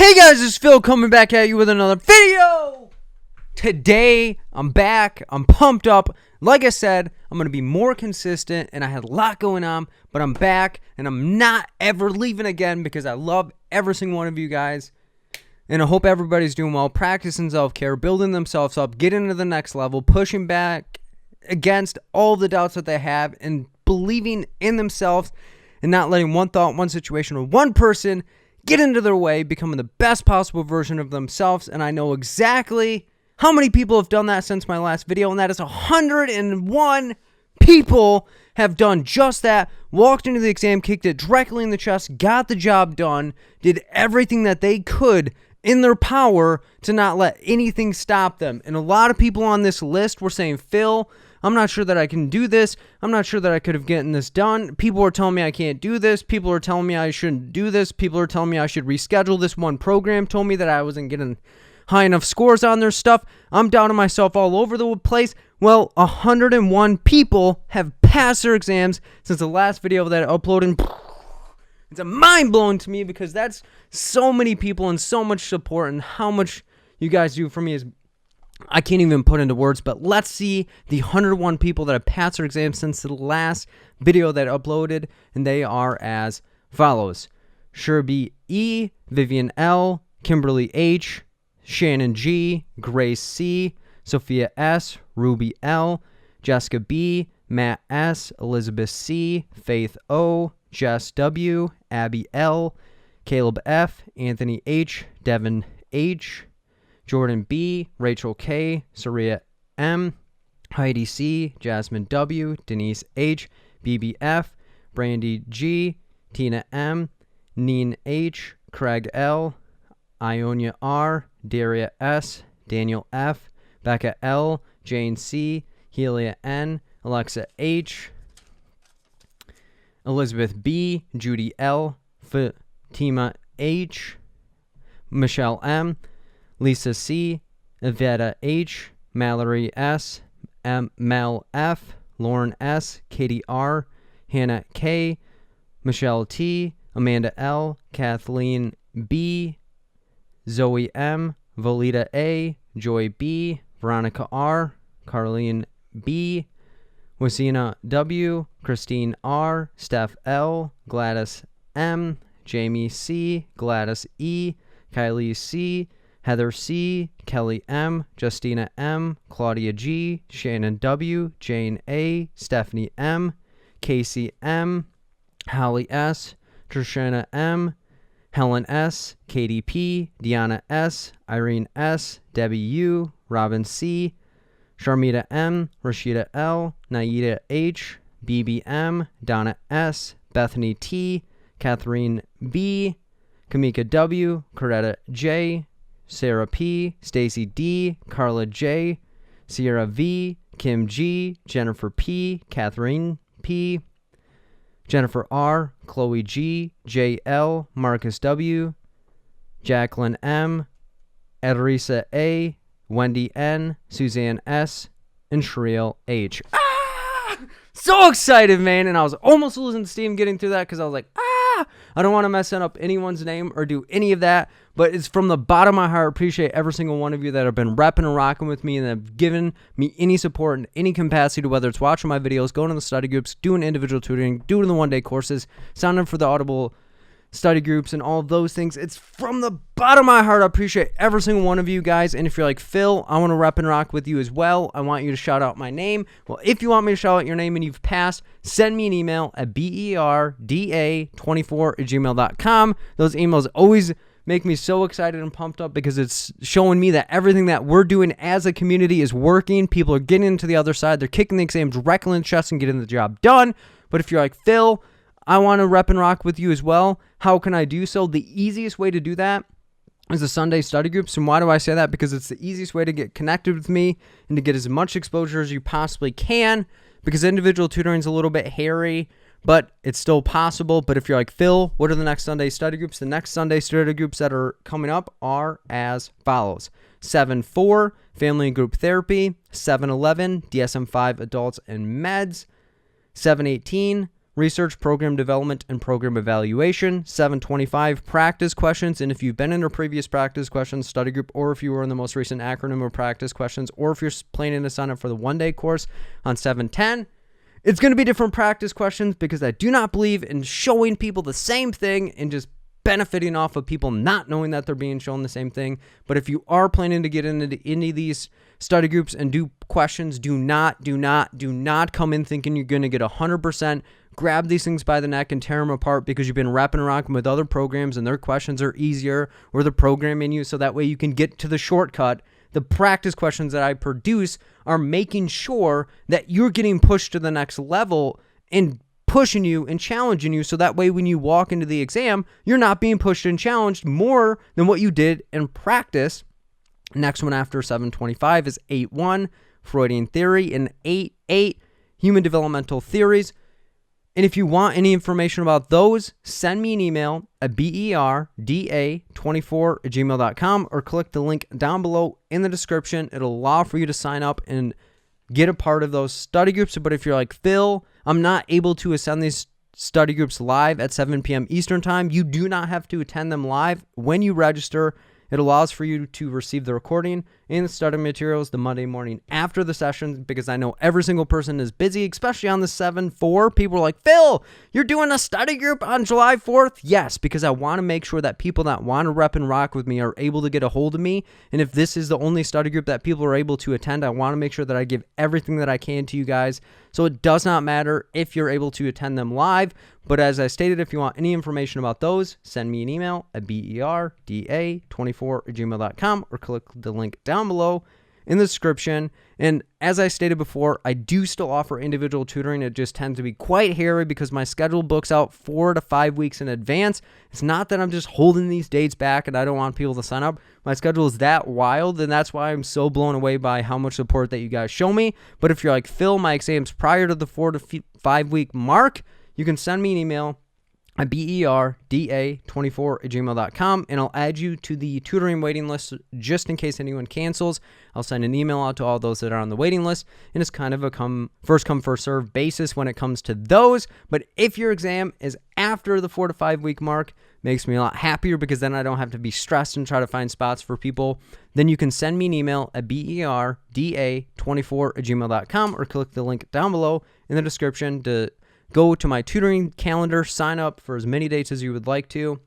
Hey guys, it's Phil coming back at you with another video. Today, I'm back. I'm pumped up. Like I said, I'm going to be more consistent, and I had a lot going on, but I'm back, and I'm not ever leaving again because I love every single one of you guys, and I hope everybody's doing well, practicing self-care, building themselves up, getting to the next level, pushing back against all the doubts that they have, and believing in themselves, and not letting one thought, one situation, or one person get into their way, becoming the best possible version of themselves. And I know exactly how many people have done that since my last video, and that is 101 people have done just that, walked into the exam, kicked it directly in the chest, got the job done, did everything that they could in their power to not let anything stop them. And a lot of people on this list were saying, Phil, I'm not sure that I can do this. I'm not sure that I could have gotten this done. People are telling me I can't do this. People are telling me I shouldn't do this. People are telling me I should reschedule this. One program told me that I wasn't getting high enough scores on their stuff. I'm doubting myself all over the place. Well, 101 people have passed their exams since the last video that I uploaded. It's mind-blowing to me because that's so many people and so much support, and how much you guys do for me is I can't even put into words. But let's see the 101 people that have passed their exams since the last video that I uploaded, and they are as follows: Sherby E, Vivian L, Kimberly H, Shannon G, Grace C, Sophia S, Ruby L, Jessica B, Matt S, Elizabeth C, Faith O, Jess W, Abby L, Caleb F, Anthony H, Devin H, Jordan B, Rachel K, Saria M, Heidi C, Jasmine W, Denise H, BBF, Brandy G, Tina M, Neen H, Craig L, Ionia R, Daria S, Daniel F, Becca L, Jane C, Helia N, Alexa H, Elizabeth B, Judy L, Fatima H, Michelle M, Lisa C, Iveta H, Mallory S, Mel F, Lauren S, Katie R, Hannah K, Michelle T, Amanda L, Kathleen B, Zoe M, Volita A, Joy B, Veronica R, Carlene B, Wasina W, Christine R, Steph L, Gladys M, Jamie C, Gladys E, Kylie C, Heather C, Kelly M, Justina M, Claudia G, Shannon W, Jane A, Stephanie M, Casey M, Holly S, Trishana M, Helen S, Katie P, Deanna S, Irene S, Debbie U, Robin C, Sharmita M, Rashida L, Naida H, BBM, Donna S, Bethany T, Catherine B, Kamika W, Coretta J, Sarah P, Stacy D, Carla J, Sierra V, Kim G, Jennifer P, Catherine P, Jennifer R, Chloe G, JL, Marcus W, Jacqueline M, Edrisa A, Wendy N, Suzanne S, and Shriel H. So excited, man, and I was almost losing steam getting through that because I was like, I don't want to mess up anyone's name or do any of that, but it's from the bottom of my heart. Appreciate every single one of you that have been repping and rocking with me and have given me any support in any capacity, whether it's watching my videos, going to the study groups, doing individual tutoring, doing the one-day courses, signing up for the Audible study groups, and all of those things. It's from the bottom of my heart. I appreciate every single one of you guys. And if you're like, Phil, I want to rep and rock with you as well, I want you to shout out my name. Well, if you want me to shout out your name and you've passed, send me an email at berda24@gmail.com. Those emails always make me so excited and pumped up because it's showing me that everything that we're doing as a community is working. People are getting into the other side. They're kicking the exam directly in the chest and getting the job done. But if you're like, Phil, I want to rep and rock with you as well, how can I do so? The easiest way to do that is the Sunday study groups. And why do I say that? Because it's the easiest way to get connected with me and to get as much exposure as you possibly can, because individual tutoring is a little bit hairy, but it's still possible. But if you're like, Phil, what are the next Sunday study groups? The next Sunday study groups that are coming up are as follows: 7-4, Family and Group Therapy; 7-11, DSM-5, Adults and Meds; 7-18, research, program development, and program evaluation. 725, practice questions. And if you've been in a previous practice questions study group, or if you were in the most recent acronym or practice questions, or if you're planning to sign up for the one-day course on 710, it's going to be different practice questions because I do not believe in showing people the same thing and just benefiting off of people not knowing that they're being shown the same thing. But if you are planning to get into any of these study groups and do questions, do not come in thinking you're going to get 100%. Grab these things by the neck and tear them apart because you've been wrapping and rocking with other programs and their questions are easier, or they're programming you so that way you can get to the shortcut. The practice questions that I produce are making sure that you're getting pushed to the next level and pushing you and challenging you so that way when you walk into the exam, you're not being pushed and challenged more than what you did in practice. Next one after 725 is 8.1, Freudian theory, and 8.8, human developmental theories. And if you want any information about those, send me an email at berda24@gmail.com or click the link down below in the description. It'll allow for you to sign up and get a part of those study groups. But if you're like, Phil, I'm not able to attend these study groups live at 7 p.m. Eastern time, you do not have to attend them live. When you register, it allows for you to receive the recording and the study materials the Monday morning after the session, because I know every single person is busy, especially on the 7/4. People are like, Phil, you're doing a study group on July 4th? Yes, because I want to make sure that people that want to rep and rock with me are able to get a hold of me. And if this is the only study group that people are able to attend, I want to make sure that I give everything that I can to you guys. So it does not matter if you're able to attend them live. But as I stated, if you want any information about those, send me an email at berda24@gmail.com or click the link down below in the description. And as I stated before, I do still offer individual tutoring. It just tends to be quite hairy because my schedule books out 4 to 5 weeks in advance. It's not that I'm just holding these dates back and I don't want people to sign up. My schedule is that wild, and that's why I'm so blown away by how much support that you guys show me. But if you're like, Phil, my exam's prior to the 4 to 5 week mark, you can send me an email at berda24@gmail.com, and I'll add you to the tutoring waiting list just in case anyone cancels. I'll send an email out to all those that are on the waiting list, and it's kind of a first come, first serve basis when it comes to those. But if your exam is after the 4 to 5 week mark, makes me a lot happier because then I don't have to be stressed and try to find spots for people. Then you can send me an email at berda24@gmail.com or click the link down below in the description to go to my tutoring calendar, sign up for as many dates as you would like to,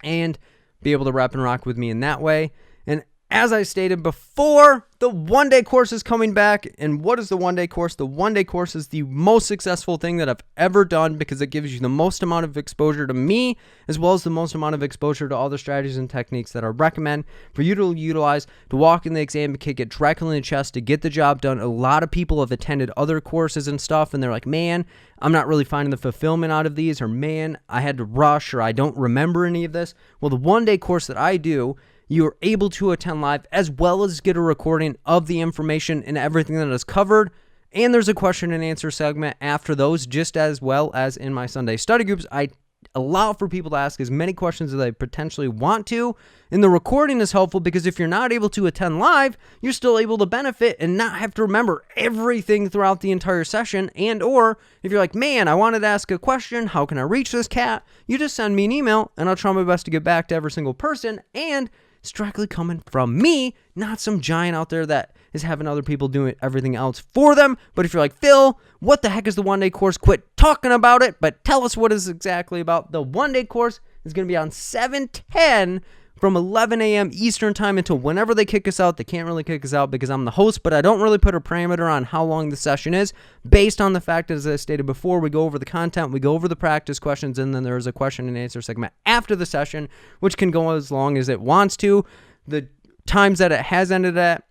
and be able to rep and rock with me in that way. And as I stated before, the one-day course is coming back. And what is the one-day course? The one-day course is the most successful thing that I've ever done because it gives you the most amount of exposure to me, as well as the most amount of exposure to all the strategies and techniques that I recommend for you to utilize to walk in the exam and kick it directly in the chest to get the job done. A lot of people have attended other courses and stuff, and they're like, man, I'm not really finding the fulfillment out of these, or man, I had to rush, or I don't remember any of this. Well, the one-day course that I do, you're able to attend live as well as get a recording of the information and everything that is covered. And there's a question and answer segment after those, just as well as in my Sunday study groups. I allow for people to ask as many questions as they potentially want to. And the recording is helpful because if you're not able to attend live, you're still able to benefit and not have to remember everything throughout the entire session. And or if you're like, man, I wanted to ask a question, how can I reach this cat? You just send me an email and I'll try my best to get back to every single person. And it's directly coming from me, not some giant out there that is having other people doing everything else for them. But if you're like, Phil, what the heck is the one-day course? Quit talking about it, but tell us what it's exactly about. The one-day course is going to be on 7/10 from 11 a.m. Eastern time until whenever they kick us out. They can't really kick us out because I'm the host, but I don't really put a parameter on how long the session is based on the fact, as I stated before, we go over the content, we go over the practice questions, and then there's a question and answer segment after the session, which can go as long as it wants to. The times that it has ended at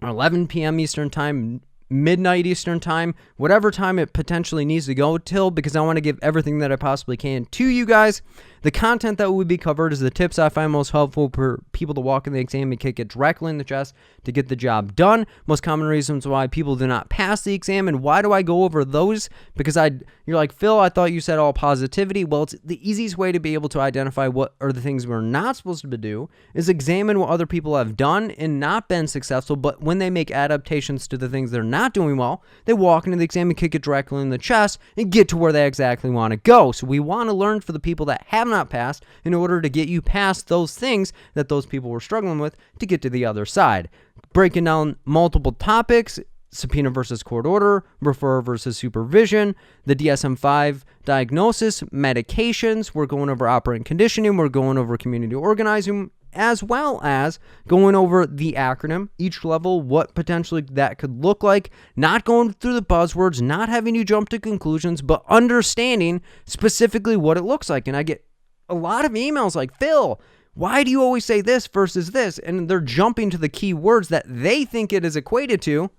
are 11 p.m. Eastern time, midnight Eastern time, whatever time it potentially needs to go till, because I want to give everything that I possibly can to you guys. The content that will be covered is the tips I find most helpful for people to walk in the exam and kick it directly in the chest to get the job done. Most common reasons why people do not pass the exam, and why do I go over those? Because you're like, Phil, I thought you said all positivity. Well, it's the easiest way to be able to identify what are the things we're not supposed to do is examine what other people have done and not been successful, but when they make adaptations to the things they're not not doing well, they walk into the exam and kick it directly in the chest and get to where they exactly want to go. So we want to learn for the people that have not passed in order to get you past those things that those people were struggling with to get to the other side. Breaking down multiple topics, subpoena versus court order, refer versus supervision, the DSM-5 diagnosis, medications. We're going over operant conditioning. We're going over community organizing, as well as going over the acronym, each level, what potentially that could look like, not going through the buzzwords, not having you jump to conclusions, but understanding specifically what it looks like. And I get a lot of emails like, Phil, why do you always say this versus this? And they're jumping to the key words that they think it is equated to.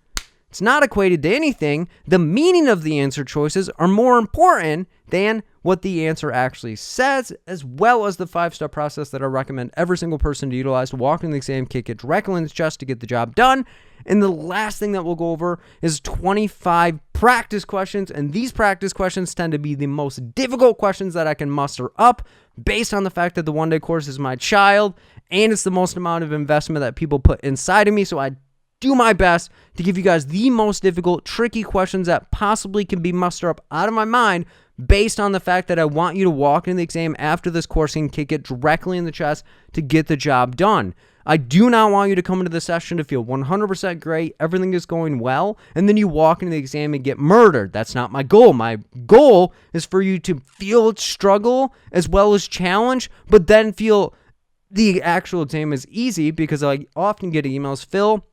It's not equated to anything. The meaning of the answer choices are more important than what the answer actually says, as well as the 5-step process that I recommend every single person to utilize to walk in the exam, kick it directly in the chest to get the job done. And the last thing that we'll go over is 25 practice questions. And these practice questions tend to be the most difficult questions that I can muster up based on the fact that the one-day course is my child and it's the most amount of investment that people put inside of me. So I do my best to give you guys the most difficult, tricky questions that possibly can be mustered up out of my mind based on the fact that I want you to walk into the exam after this course and kick it directly in the chest to get the job done. I do not want you to come into the session to feel 100% great, everything is going well, and then you walk into the exam and get murdered. That's not my goal. My goal is for you to feel struggle as well as challenge, but then feel the actual exam is easy, because I often get emails, Phil,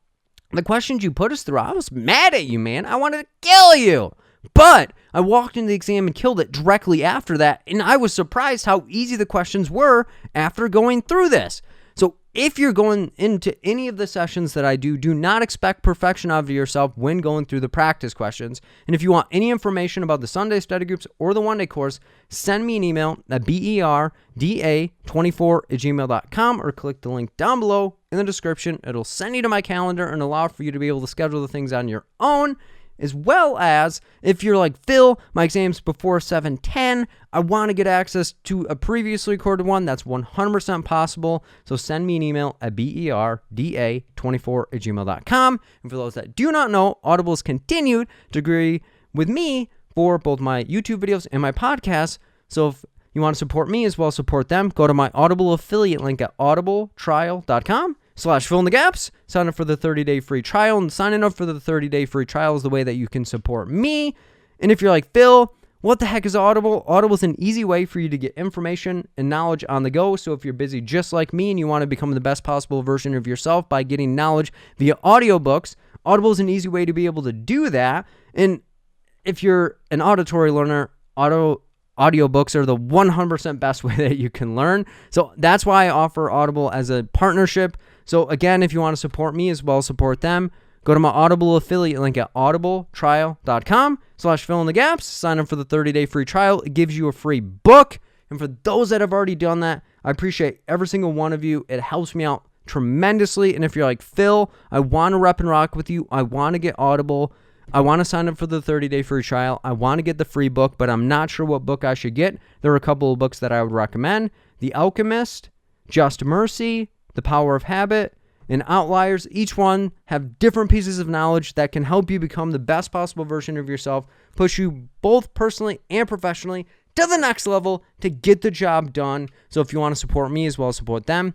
the questions you put us through, I was mad at you, man. I wanted to kill you. But I walked into the exam and killed it directly after that, and I was surprised how easy the questions were after going through this. So if you're going into any of the sessions that I do, do not expect perfection out of yourself when going through the practice questions. And if you want any information about the Sunday study groups or the one-day course, send me an email at berda24@gmail.com or click the link down below in the description. It'll send you to my calendar and allow for you to be able to schedule the things on your own. As well as, if you're like, Phil, my exam's before 7:10, I want to get access to a previously recorded one, that's 100% possible. So send me an email at berda24@gmail.com. And for those that do not know, Audible has continued to agree with me for both my YouTube videos and my podcasts. So if you want to support me as well as support them, go to my Audible affiliate link at audibletrial.com/fill-in-the-gaps. Sign up for the 30-day free trial, and signing up for the 30-day free trial is the way that you can support me. And if you're like, Phil, what the heck is Audible? Audible is an easy way for you to get information and knowledge on the go. So if you're busy just like me and you want to become the best possible version of yourself by getting knowledge via audiobooks, Audible is an easy way to be able to do that. And if you're an auditory learner, audiobooks are the 100% best way that you can learn. So that's why I offer Audible as a partnership. So again, if you want to support me as well as support them, go to my Audible affiliate link at audibletrial.com/fill-in-the-gaps. Sign up for the 30-day free trial. It gives you a free book. And for those that have already done that, I appreciate every single one of you. It helps me out tremendously. And if you're like, Phil, I want to rep and rock with you, I want to get Audible, I want to sign up for the 30-day free trial, I want to get the free book, but I'm not sure what book I should get, there are a couple of books that I would recommend. The Alchemist, Just Mercy, The Power of Habit, and Outliers. Each one have different pieces of knowledge that can help you become the best possible version of yourself, push you both personally and professionally to the next level to get the job done. So if you want to support me as well as support them,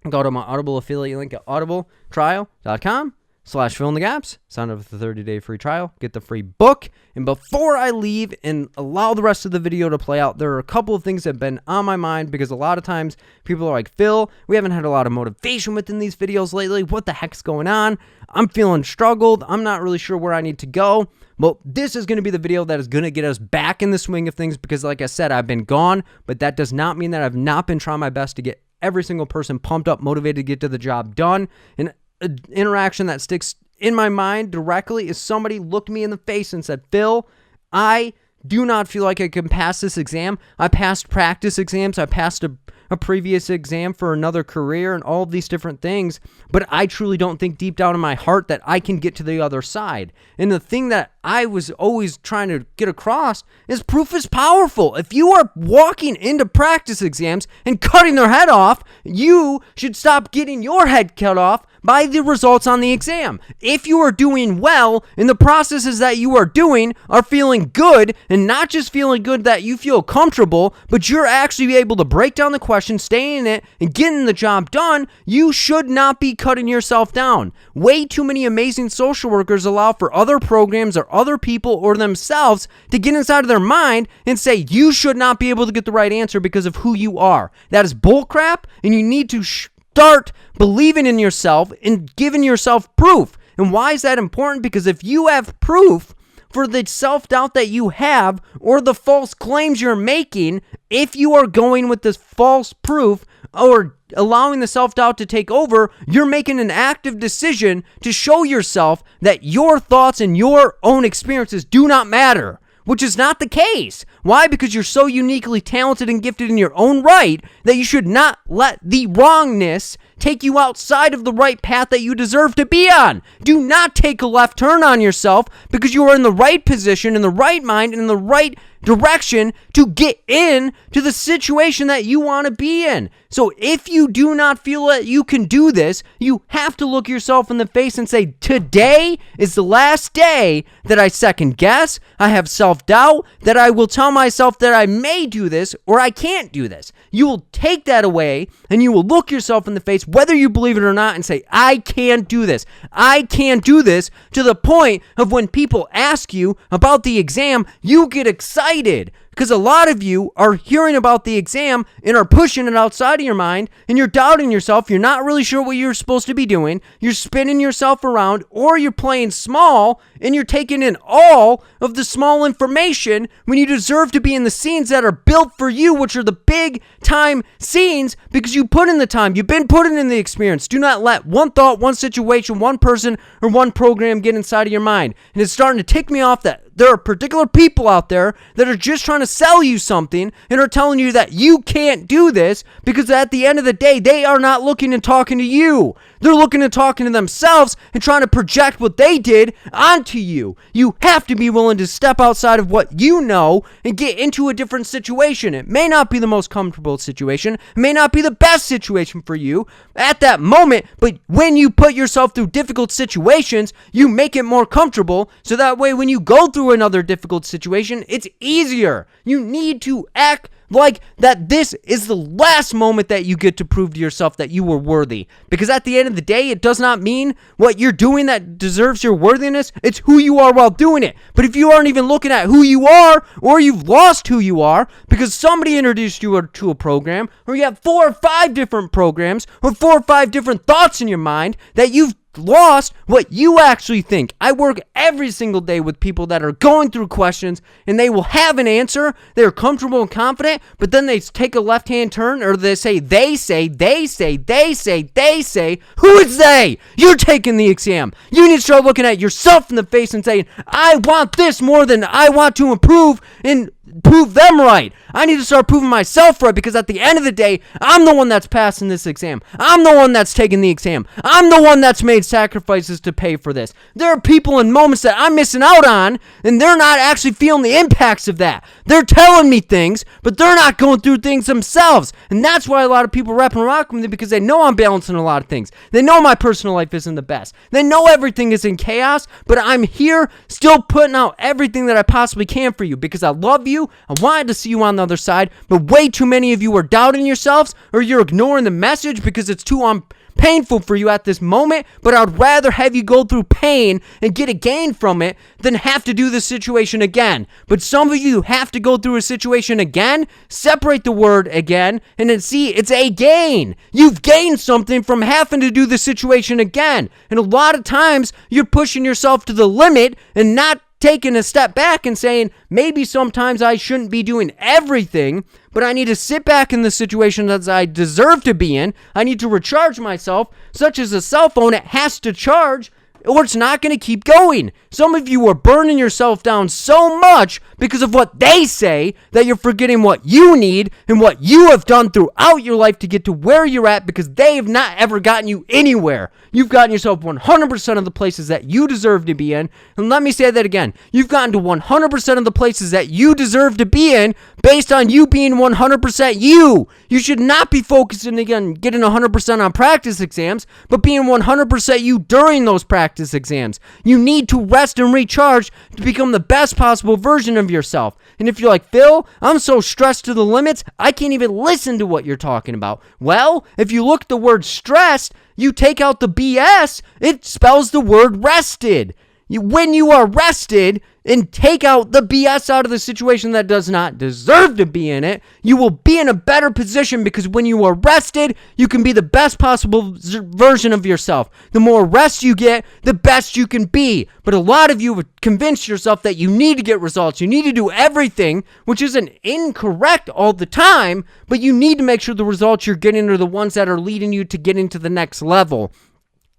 go to my Audible affiliate link at audibletrial.com/fill-in-the-gaps. Sign up for the 30-day free trial, get the free book. And before I leave and allow the rest of the video to play out, there are a couple of things that have been on my mind, because a lot of times people are like, Phil, we haven't had a lot of motivation within these videos lately. What the heck's going on? I'm feeling struggled. I'm not really sure where I need to go. Well, this is going to be the video that is going to get us back in the swing of things, because like I said, I've been gone, but that does not mean that I've not been trying my best to get every single person pumped up, motivated to get to the job done. And an interaction that sticks in my mind directly is somebody looked me in the face and said, Phil, I do not feel like I can pass this exam. I passed practice exams. I passed a previous exam for another career and all of these different things, but I truly don't think deep down in my heart that I can get to the other side. And the thing that I was always trying to get across is proof is powerful. If you are walking into practice exams and cutting their head off, you should stop getting your head cut off by the results on the exam. If you are doing well and the processes that you are doing are feeling good, and not just feeling good that you feel comfortable, but you're actually able to break down the question, stay in it, and getting the job done, you should not be cutting yourself down. Way too many amazing social workers allow for other programs or other people or themselves to get inside of their mind and say you should not be able to get the right answer because of who you are. That is bullcrap, and you need to start believing in yourself and giving yourself proof. And why is that important? Because if you have proof for the self-doubt that you have or the false claims you're making, if you are going with this false proof or allowing the self-doubt to take over, you're making an active decision to show yourself that your thoughts and your own experiences do not matter, which is not the case. Why? Because you're so uniquely talented and gifted in your own right that you should not let the wrongness take you outside of the right path that you deserve to be on. Do not take a left turn on yourself because you are in the right position, in the right mind, and in the right direction to get in to the situation that you want to be in. So if you do not feel that you can do this, you have to look yourself in the face and say, today is the last day that I second guess, I have self-doubt, that I will tell myself that I may do this or I can't do this. You will take that away and you will look yourself in the face, whether you believe it or not, and say, I can't do this. I can't do this, to the point of when people ask you about the exam, you get excited. Because a lot of you are hearing about the exam and are pushing it outside of your mind, and you're doubting yourself. You're not really sure what you're supposed to be doing. You're spinning yourself around, or you're playing small and you're taking in all of the small information when you deserve to be in the scenes that are built for you, which are the big time scenes, because you put in the time. You've been putting in the experience. Do not let one thought, one situation, one person, or one program get inside of your mind. And it's starting to tick me off that there are particular people out there that are just trying to sell you something and are telling you that you can't do this, because at the end of the day, they are not looking and talking to you. They're looking and talking to themselves and trying to project what they did onto you. You have to be willing to step outside of what you know and get into a different situation. It may not be the most comfortable situation. It may not be the best situation for you at that moment, but when you put yourself through difficult situations, you make it more comfortable, so that way when you go through another difficult situation, it's easier. You need to act like that this is the last moment that you get to prove to yourself that you were worthy. Because at the end of the day, it does not mean what you're doing that deserves your worthiness. It's who you are while doing it. But if you aren't even looking at who you are, or you've lost who you are because somebody introduced you to a program, or you have 4 or 5 different programs, or 4 or 5 different thoughts in your mind, that you've lost what you actually think. I work every single day with people that are going through questions and they will have an answer. They're comfortable and confident, but then they take a left-hand turn, or they say, who is they? You're taking the exam. You need to start looking at yourself in the face and saying, I want this more than I want to improve and prove them right. I need to start proving myself right, because at the end of the day, I'm the one that's passing this exam. I'm the one that's taking the exam. I'm the one that's made sacrifices to pay for this. There are people in moments that I'm missing out on, and they're not actually feeling the impacts of that. They're telling me things, but they're not going through things themselves. And that's why a lot of people rap and rock with me, because they know I'm balancing a lot of things. They know my personal life isn't the best. They know everything is in chaos, but I'm here still putting out everything that I possibly can for you, because I love you. I wanted to see you on the other side, but way too many of you are doubting yourselves, or you're ignoring the message because it's too painful for you at this moment. But I'd rather have you go through pain and get a gain from it than have to do this situation again. But some of you have to go through a situation again. Separate the word again and then see it's a gain. You've gained something from having to do the situation again. And a lot of times you're pushing yourself to the limit and not taking a step back and saying, maybe sometimes I shouldn't be doing everything, but I need to sit back in the situation that I deserve to be in. I need to recharge myself, such as a cell phone. It has to charge or it's not going to keep going. Some of you are burning yourself down so much because of what they say that you're forgetting what you need and what you have done throughout your life to get to where you're at, because they have not ever gotten you anywhere. You've gotten yourself 100% of the places that you deserve to be in. And let me say that again. You've gotten to 100% of the places that you deserve to be in based on you being 100% you. You should not be focusing again getting 100% on practice exams, but being 100% you during those practice exams. You need to rest and recharge to become the best possible version of yourself. And if you're like, Phil, I'm so stressed to the limits, I can't even listen to what you're talking about. Well, if you look at the word stressed, you take out the BS, it spells the word rested. When you are rested and take out the BS out of the situation that does not deserve to be in it, you will be in a better position, because when you are rested, you can be the best possible version of yourself. The more rest you get, the best you can be. But a lot of you have convinced yourself that you need to get results. You need to do everything, which isn't incorrect all the time, but you need to make sure the results you're getting are the ones that are leading you to getting to the next level.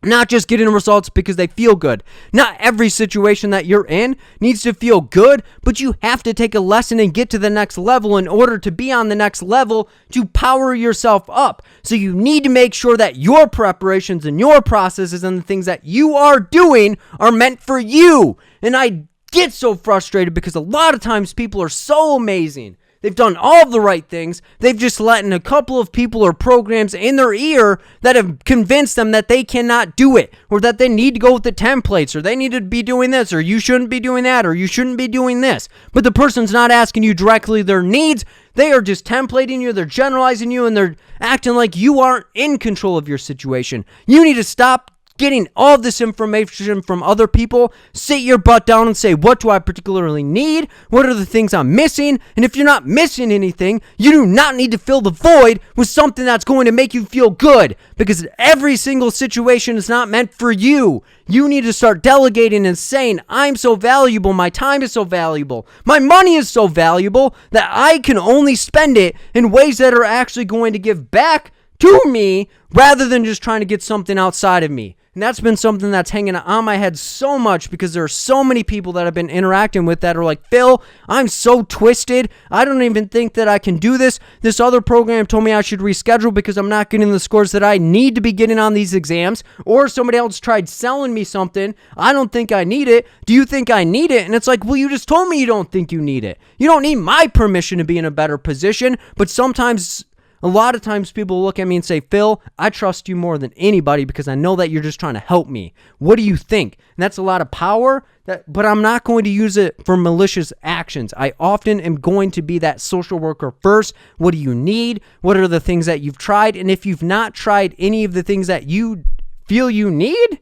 Not just getting results because they feel good. Not every situation that you're in needs to feel good, but you have to take a lesson and get to the next level in order to be on the next level to power yourself up. So you need to make sure that your preparations and your processes and the things that you are doing are meant for you. And I get so frustrated because a lot of times people are so amazing. They've done all of the right things. They've just let in a couple of people or programs in their ear that have convinced them that they cannot do it, or that they need to go with the templates, or they need to be doing this, or you shouldn't be doing that, or you shouldn't be doing this. But the person's not asking you directly their needs. They are just templating you, they're generalizing you, and they're acting like you aren't in control of your situation. You need to stop getting all this information from other people. Sit your butt down and say, what do I particularly need? What are the things I'm missing? And if you're not missing anything, you do not need to fill the void with something that's going to make you feel good, because every single situation is not meant for you. You need to start delegating and saying, I'm so valuable, my time is so valuable, my money is so valuable that I can only spend it in ways that are actually going to give back to me, rather than just trying to get something outside of me. And that's been something that's hanging on my head so much, because there are so many people that I've been interacting with that are like, Phil, I'm so twisted. I don't even think that I can do this. This other program told me I should reschedule because I'm not getting the scores that I need to be getting on these exams. Or somebody else tried selling me something. I don't think I need it. Do you think I need it? And it's like, well, you just told me you don't think you need it. You don't need my permission to be in a better position. But sometimes, a lot of times people look at me and say, Phil, I trust you more than anybody because I know that you're just trying to help me. What do you think? And that's a lot of power, but I'm not going to use it for malicious actions. I often am going to be that social worker first. What do you need? What are the things that you've tried? And if you've not tried any of the things that you feel you need,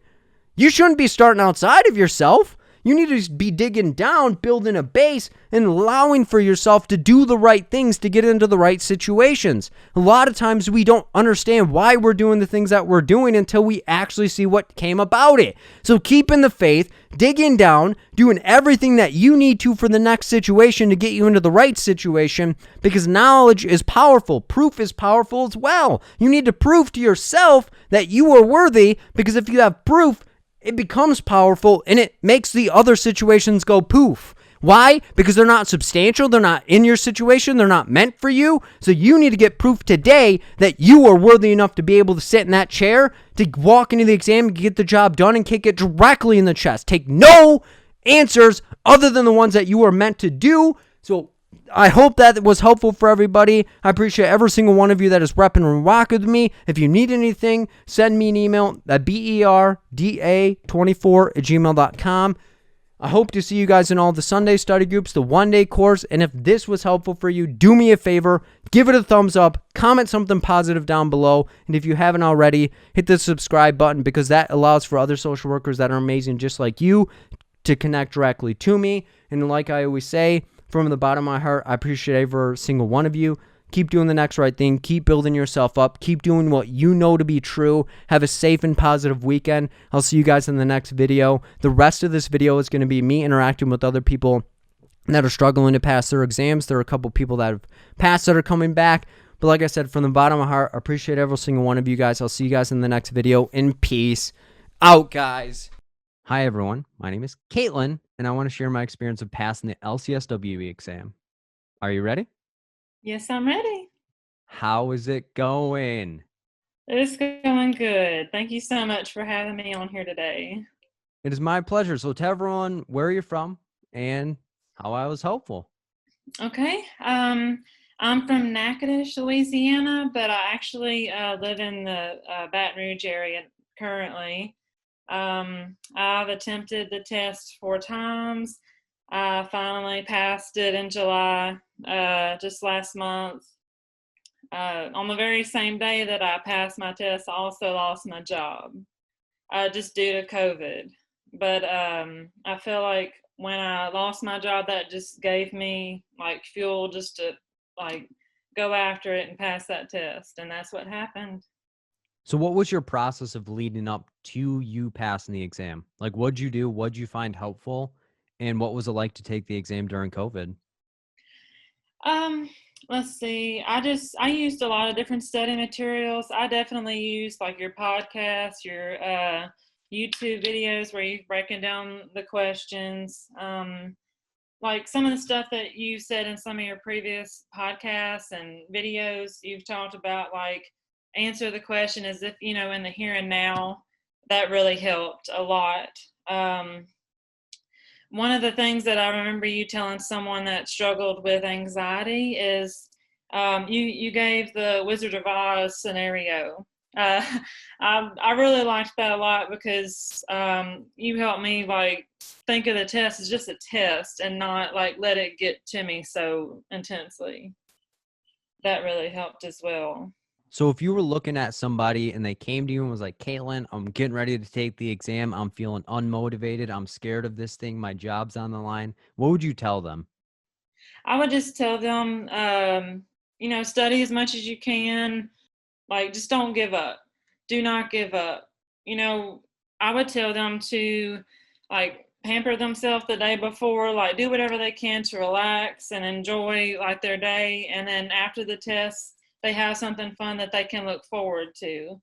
you shouldn't be starting outside of yourself. You need to be digging down, building a base, and allowing for yourself to do the right things to get into the right situations. A lot of times we don't understand why we're doing the things that we're doing until we actually see what came about it. So keeping the faith, digging down, doing everything that you need to for the next situation to get you into the right situation, because knowledge is powerful. Proof is powerful as well. You need to prove to yourself that you are worthy, because if you have proof, it becomes powerful and it makes the other situations go poof. Why? Because they're not substantial. They're not in your situation. They're not meant for you. So you need to get proof today that you are worthy enough to be able to sit in that chair, to walk into the exam, get the job done, and kick it directly in the chest. Take no answers other than the ones that you are meant to do. So I hope that was helpful for everybody. I appreciate every single one of you that is repping and rock with me. If you need anything, send me an email at berda24@gmail.com. I hope to see you guys in all the Sunday study groups, the one-day course, and if this was helpful for you, do me a favor, give it a thumbs up, comment something positive down below, and if you haven't already, hit the subscribe button, because that allows for other social workers that are amazing just like you to connect directly to me. And like I always say, from the bottom of my heart, I appreciate every single one of you. Keep doing the next right thing. Keep building yourself up. Keep doing what you know to be true. Have a safe and positive weekend. I'll see you guys in the next video. The rest of this video is going to be me interacting with other people that are struggling to pass their exams. There are a couple people that have passed that are coming back. But like I said, from the bottom of my heart, I appreciate every single one of you guys. I'll see you guys in the next video. And peace out, guys. Hi, everyone. My name is Caitlin, and I want to share my experience of passing the LCSW exam. Are you ready? Yes, I'm ready. How is it going? It's going good. Thank you so much for having me on here today. It is my pleasure. So tell everyone where you're from and how I was helpful. Okay. I'm from Natchitoches, Louisiana, but I actually live in the Baton Rouge area currently. I've attempted the test 4 times. I finally passed it in July, just last month. On the very same day that I passed my test, I also lost my job. Just due to COVID. But I feel like when I lost my job, that just gave me like fuel just to like go after it and pass that test. And that's what happened. So, what was your process of leading up to you passing the exam? Like, what'd you do? What'd you find helpful? And what was it like to take the exam during COVID? Um, let's see. I used a lot of different study materials. I definitely used like your podcast, your YouTube videos where you're breaking down the questions. Like some of the stuff that you said in some of your previous podcasts and videos, you've talked about like answer the question as if, in the here and now. That really helped a lot. Um, One of the things that I remember you telling someone that struggled with anxiety is you gave the Wizard of Oz scenario. Uh, I really liked that a lot because you helped me like think of the test as just a test and not like let it get to me so intensely. That really helped as well. So if you were looking at somebody and they came to you and was like, Caitlin, I'm getting ready to take the exam. I'm feeling unmotivated. I'm scared of this thing. My job's on the line. What would you tell them? I would just tell them, study as much as you can. Like, just don't give up. Do not give up. You know, I would tell them to like pamper themselves the day before, like do whatever they can to relax and enjoy like their day. And then after the test, they have something fun that they can look forward to,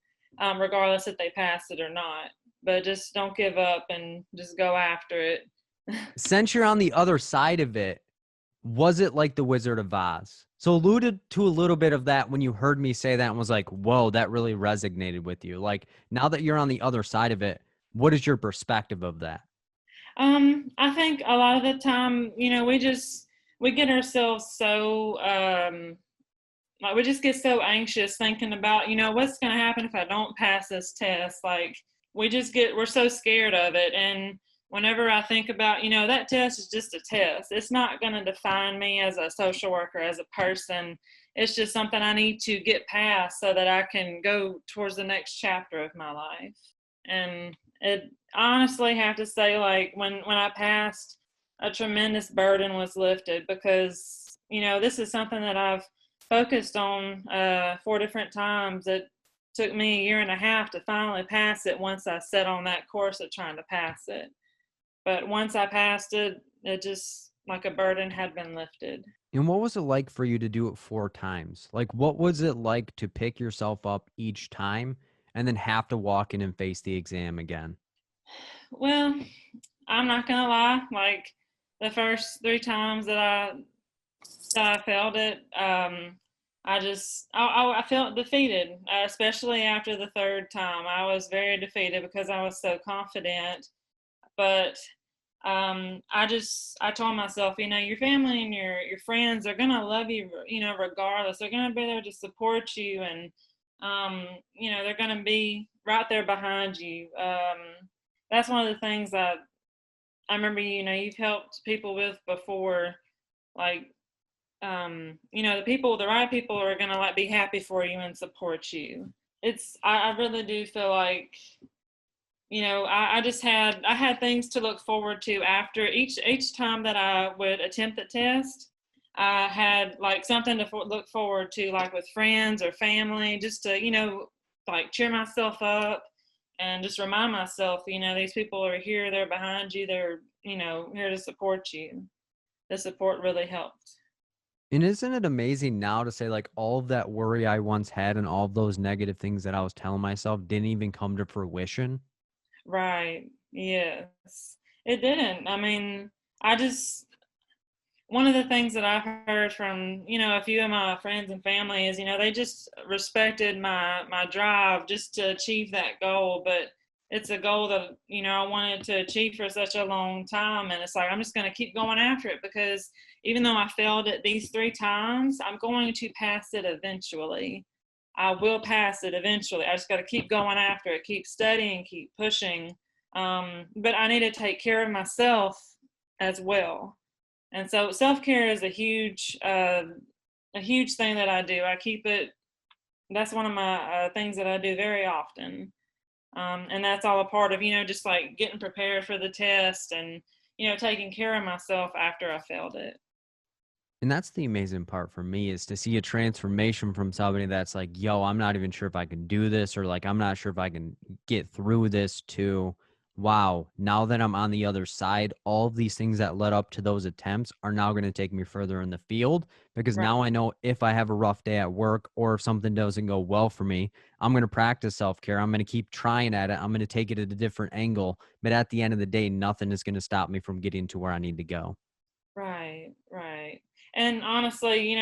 regardless if they pass it or not. But just don't give up and just go after it. Since you're on the other side of it, was it like the Wizard of Oz? So alluded to a little bit of that when you heard me say that and was like, whoa, that really resonated with you. Like now that you're on the other side of it, what is your perspective of that? I think a lot of the time, we get ourselves so like we just get so anxious thinking about, what's going to happen if I don't pass this test. Like we're so scared of it. And whenever I think about, that test is just a test. It's not going to define me as a social worker, as a person. It's just something I need to get past so that I can go towards the next chapter of my life. And it honestly have to say, like when I passed, a tremendous burden was lifted because, this is something that I've focused on 4 different times. It took me a year and a half to finally pass it once I set on that course of trying to pass it. But once I passed it, it just like a burden had been lifted. And what was it like for you to do it 4 times? Like, what was it like to pick yourself up each time and then have to walk in and face the exam again? Well, I'm not gonna lie, like the first 3 times that I failed it, I felt defeated, especially after the third time. I was very defeated because I was so confident. But I told myself, your family and your friends are gonna love you, regardless. They're gonna be there to support you, and they're gonna be right there behind you. That's one of the things that I remember. You've helped people with before, like the right people are gonna like be happy for you and support you. I really do feel like I had things to look forward to after each time that I would attempt the test. I had like something to look forward to, like with friends or family, just to like cheer myself up and just remind myself, these people are here, they're behind you, they're here to support you. The support really helped. And isn't it amazing now to say, like, all of that worry I once had and all of those negative things that I was telling myself didn't even come to fruition? Right. Yes. It didn't. I mean, I just one of the things that I've heard from, a few of my friends and family is, they just respected my drive just to achieve that goal. But it's a goal that, I wanted to achieve for such a long time. And it's like, I'm just going to keep going after it because even though I failed it these 3 times, I'm going to pass it eventually. I will pass it eventually. I just got to keep going after it, keep studying, keep pushing. But I need to take care of myself as well. And so self-care is a huge thing that I do. I keep it. That's one of my things that I do very often, and that's all a part of just like getting prepared for the test and taking care of myself after I failed it. And that's the amazing part for me is to see a transformation from somebody that's like, yo, I'm not even sure if I can do this, or like, I'm not sure if I can get through this, to, wow, now that I'm on the other side, all of these things that led up to those attempts are now going to take me further in the field, because Right. now I know if I have a rough day at work or if something doesn't go well for me, I'm going to practice self-care. I'm going to keep trying at it. I'm going to take it at a different angle. But at the end of the day, nothing is going to stop me from getting to where I need to go. Right, right. And honestly,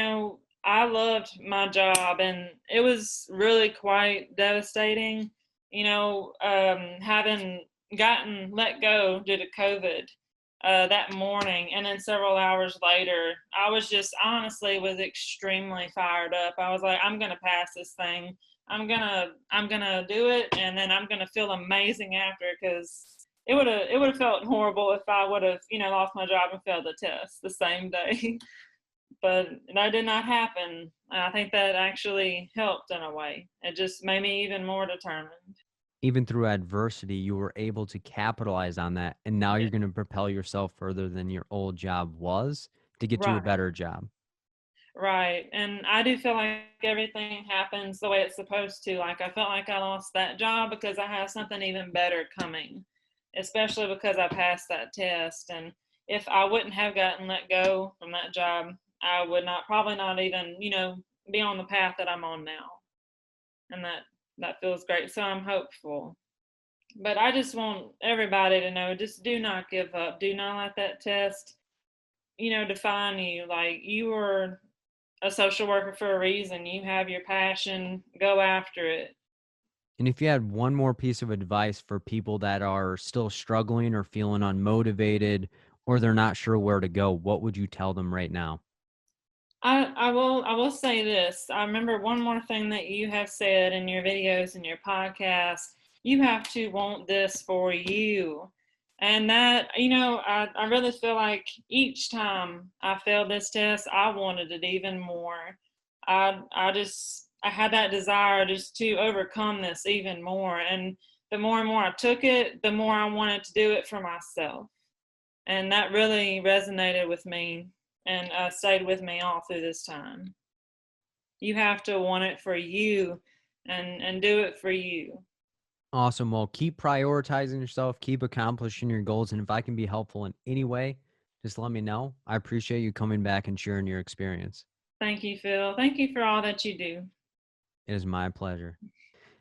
I loved my job and it was really quite devastating, having gotten let go due to COVID that morning. And then several hours later, I was just honestly was extremely fired up. I was like, I'm going to pass this thing. I'm gonna do it. And then I'm going to feel amazing after because it would have felt horrible if I would have lost my job and failed the test the same day. But that did not happen. I think that actually helped in a way. It just made me even more determined. Even through adversity, you were able to capitalize on that. And now Yeah. you're going to propel yourself further than your old job was to get to a Right, better job. right. And I do feel like everything happens the way it's supposed to. Like I felt like I lost that job because I have something even better coming, especially because I passed that test. And if I wouldn't have gotten let go from that job, I would not probably not even, be on the path that I'm on now. And that feels great. So I'm hopeful. But I just want everybody to know just do not give up. Do not let that test, define you. Like you are a social worker for a reason. You have your passion, go after it. And if you had one more piece of advice for people that are still struggling or feeling unmotivated or they're not sure where to go, what would you tell them right now? I will say this. I remember one more thing that you have said in your videos and your podcast. You have to want this for you. And that, I really feel like each time I failed this test, I wanted it even more. I had that desire just to overcome this even more. And more I took it, the more I wanted to do it for myself. And that really resonated with me and stayed with me all through this time. You have to want it for you and do it for you. Awesome. Well, keep prioritizing yourself, keep accomplishing your goals. And if I can be helpful in any way, just let me know. I appreciate you coming back and sharing your experience. Thank you, Phil. Thank you for all that you do. It is my pleasure.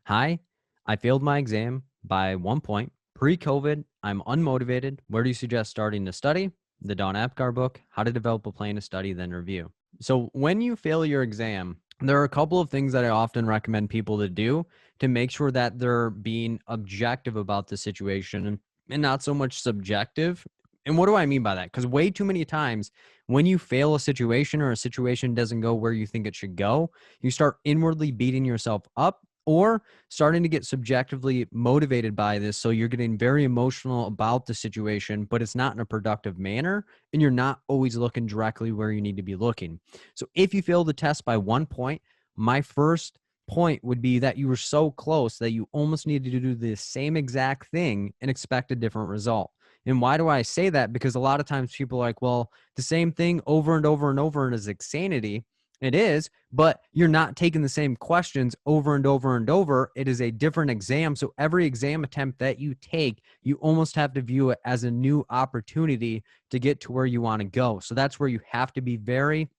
Hi, I failed my exam by 1 point. Pre-COVID, I'm unmotivated. Where do you suggest starting to study? The Don Apgar book, How to Develop a Plan to Study, Then Review. So when you fail your exam, there are a couple of things that I often recommend people to do to make sure that they're being objective about the situation and not so much subjective. And what do I mean by that? Because way too many times when you fail a situation or a situation doesn't go where you think it should go, you start inwardly beating yourself up or starting to get subjectively motivated by this. So you're getting very emotional about the situation, but it's not in a productive manner. And you're not always looking directly where you need to be looking. So if you fail the test by 1 point, my first point would be that you were so close that you almost needed to do the same exact thing and expect a different result. And why do I say that? Because a lot of times people are like, well, the same thing over and over and over is insanity. It is, but you're not taking the same questions over and over and over. It is a different exam. So every exam attempt that you take, you almost have to view it as a new opportunity to get to where you want to go. So that's where you have to be very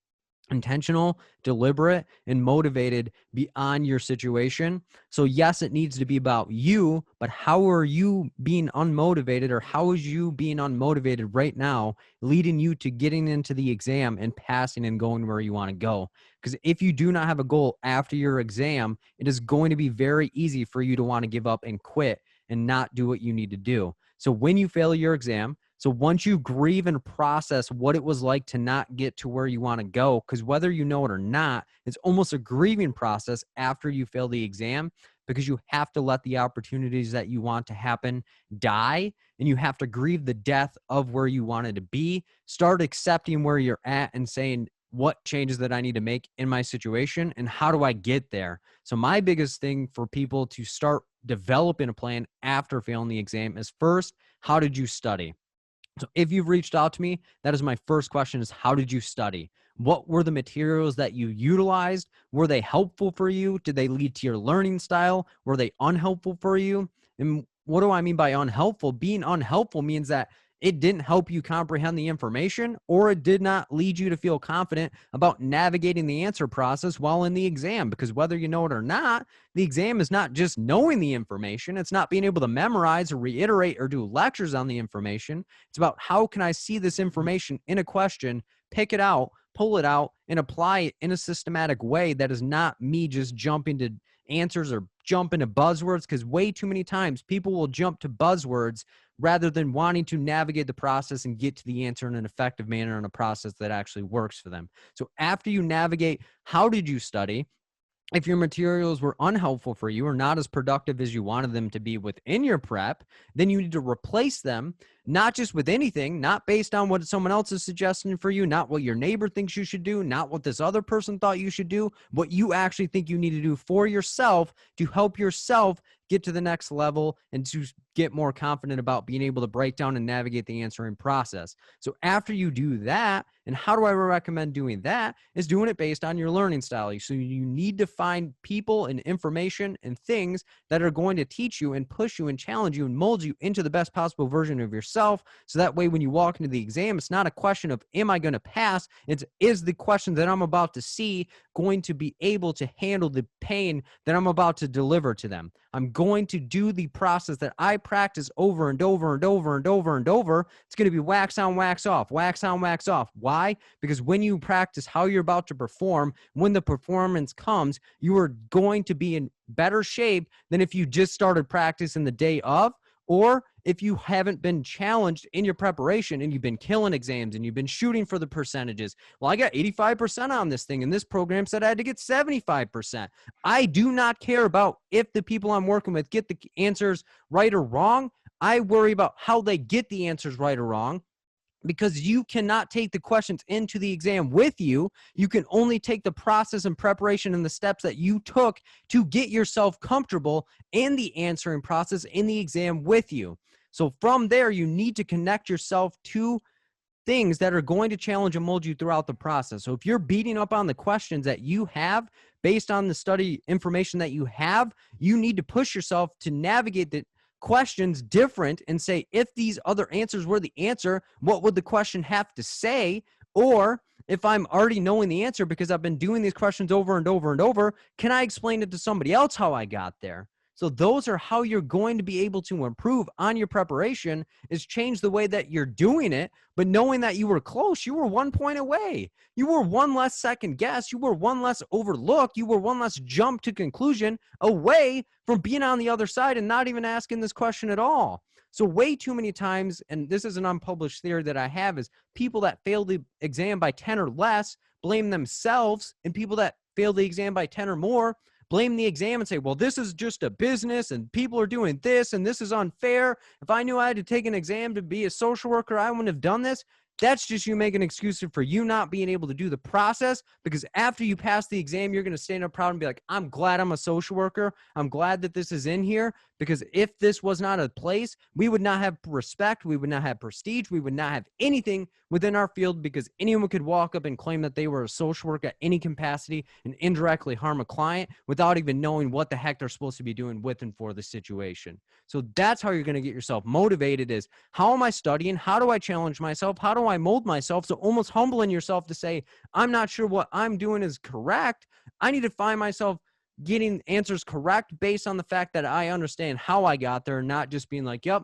intentional, deliberate, and motivated beyond your situation. So yes, it needs to be about you, but how are you being unmotivated, or how is you being unmotivated right now leading you to getting into the exam and passing and going where you want to go? Because if you do not have a goal after your exam, it is going to be very easy for you to want to give up and quit and not do what you need to do. So when you fail your exam, so once you grieve and process what it was like to not get to where you want to go, because whether you know it or not, it's almost a grieving process after you fail the exam, because you have to let the opportunities that you want to happen die, and you have to grieve the death of where you wanted to be, start accepting where you're at and saying, what changes that I need to make in my situation and how do I get there? So my biggest thing for people to start developing a plan after failing the exam is, first, how did you study? So if you've reached out to me, that is my first question, is how did you study? What were the materials that you utilized? Were they helpful for you? Did they lead to your learning style? Were they unhelpful for you? And what do I mean by unhelpful? Being unhelpful means that it didn't help you comprehend the information, or it did not lead you to feel confident about navigating the answer process while in the exam. Because whether you know it or not, the exam is not just knowing the information. It's not being able to memorize or reiterate or do lectures on the information. It's about, how can I see this information in a question, pick it out, pull it out, and apply it in a systematic way that is not me just jumping to answers or jumping to buzzwords, because way too many times people will jump to buzzwords rather than wanting to navigate the process and get to the answer in an effective manner in a process that actually works for them. So after you navigate, how did you study? If your materials were unhelpful for you or not as productive as you wanted them to be within your prep, then you need to replace them, not just with anything, not based on what someone else is suggesting for you, not what your neighbor thinks you should do, not what this other person thought you should do, what you actually think you need to do for yourself to help yourself get to the next level and to get more confident about being able to break down and navigate the answering process. So after you do that, and how do I recommend doing that, is doing it based on your learning style. So you need to find people and information and things that are going to teach you and push you and challenge you and mold you into the best possible version of yourself. So that way, when you walk into the exam, it's not a question of, am I going to pass? It's, is the question that I'm about to see going to be able to handle the pain that I'm about to deliver to them? I'm going to do the process that I practice over and over and over and over and over. It's going to be wax on, wax off, wax on, wax off. Why? Because when you practice how you're about to perform, when the performance comes, you are going to be in better shape than if you just started practicing the day of, or if you haven't been challenged in your preparation and you've been killing exams and you've been shooting for the percentages. Well, I got 85% on this thing, and this program said I had to get 75%. I do not care about if the people I'm working with get the answers right or wrong. I worry about how they get the answers right or wrong, because you cannot take the questions into the exam with you. You can only take the process and preparation and the steps that you took to get yourself comfortable in the answering process in the exam with you. So from there, you need to connect yourself to things that are going to challenge and mold you throughout the process. So if you're beating up on the questions that you have based on the study information that you have, you need to push yourself to navigate the questions different and say, if these other answers were the answer, what would the question have to say? Or if I'm already knowing the answer because I've been doing these questions over and over and over, can I explain it to somebody else how I got there? So those are how you're going to be able to improve on your preparation, is change the way that you're doing it, but knowing that you were close, you were 1 point away. You were one less second guess. You were one less overlook. You were one less jump to conclusion away from being on the other side and not even asking this question at all. So way too many times, and this is an unpublished theory that I have, is people that fail the exam by 10 or less blame themselves, and people that fail the exam by 10 or more blame the exam and say, well, this is just a business and people are doing this and this is unfair. If I knew I had to take an exam to be a social worker, I wouldn't have done this. That's just you making an excuse for you not being able to do the process, because after you pass the exam, you're going to stand up proud and be like, I'm glad I'm a social worker. I'm glad that this is in here, because if this was not a place, we would not have respect. We would not have prestige. We would not have anything within our field, because anyone could walk up and claim that they were a social worker at any capacity and indirectly harm a client without even knowing what the heck they're supposed to be doing with and for the situation. So that's how you're going to get yourself motivated, is how am I studying? How do I challenge myself? How do how I mold myself. So almost humbling yourself to say, I'm not sure what I'm doing is correct. I need to find myself getting answers correct based on the fact that I understand how I got there, not just being like, yep,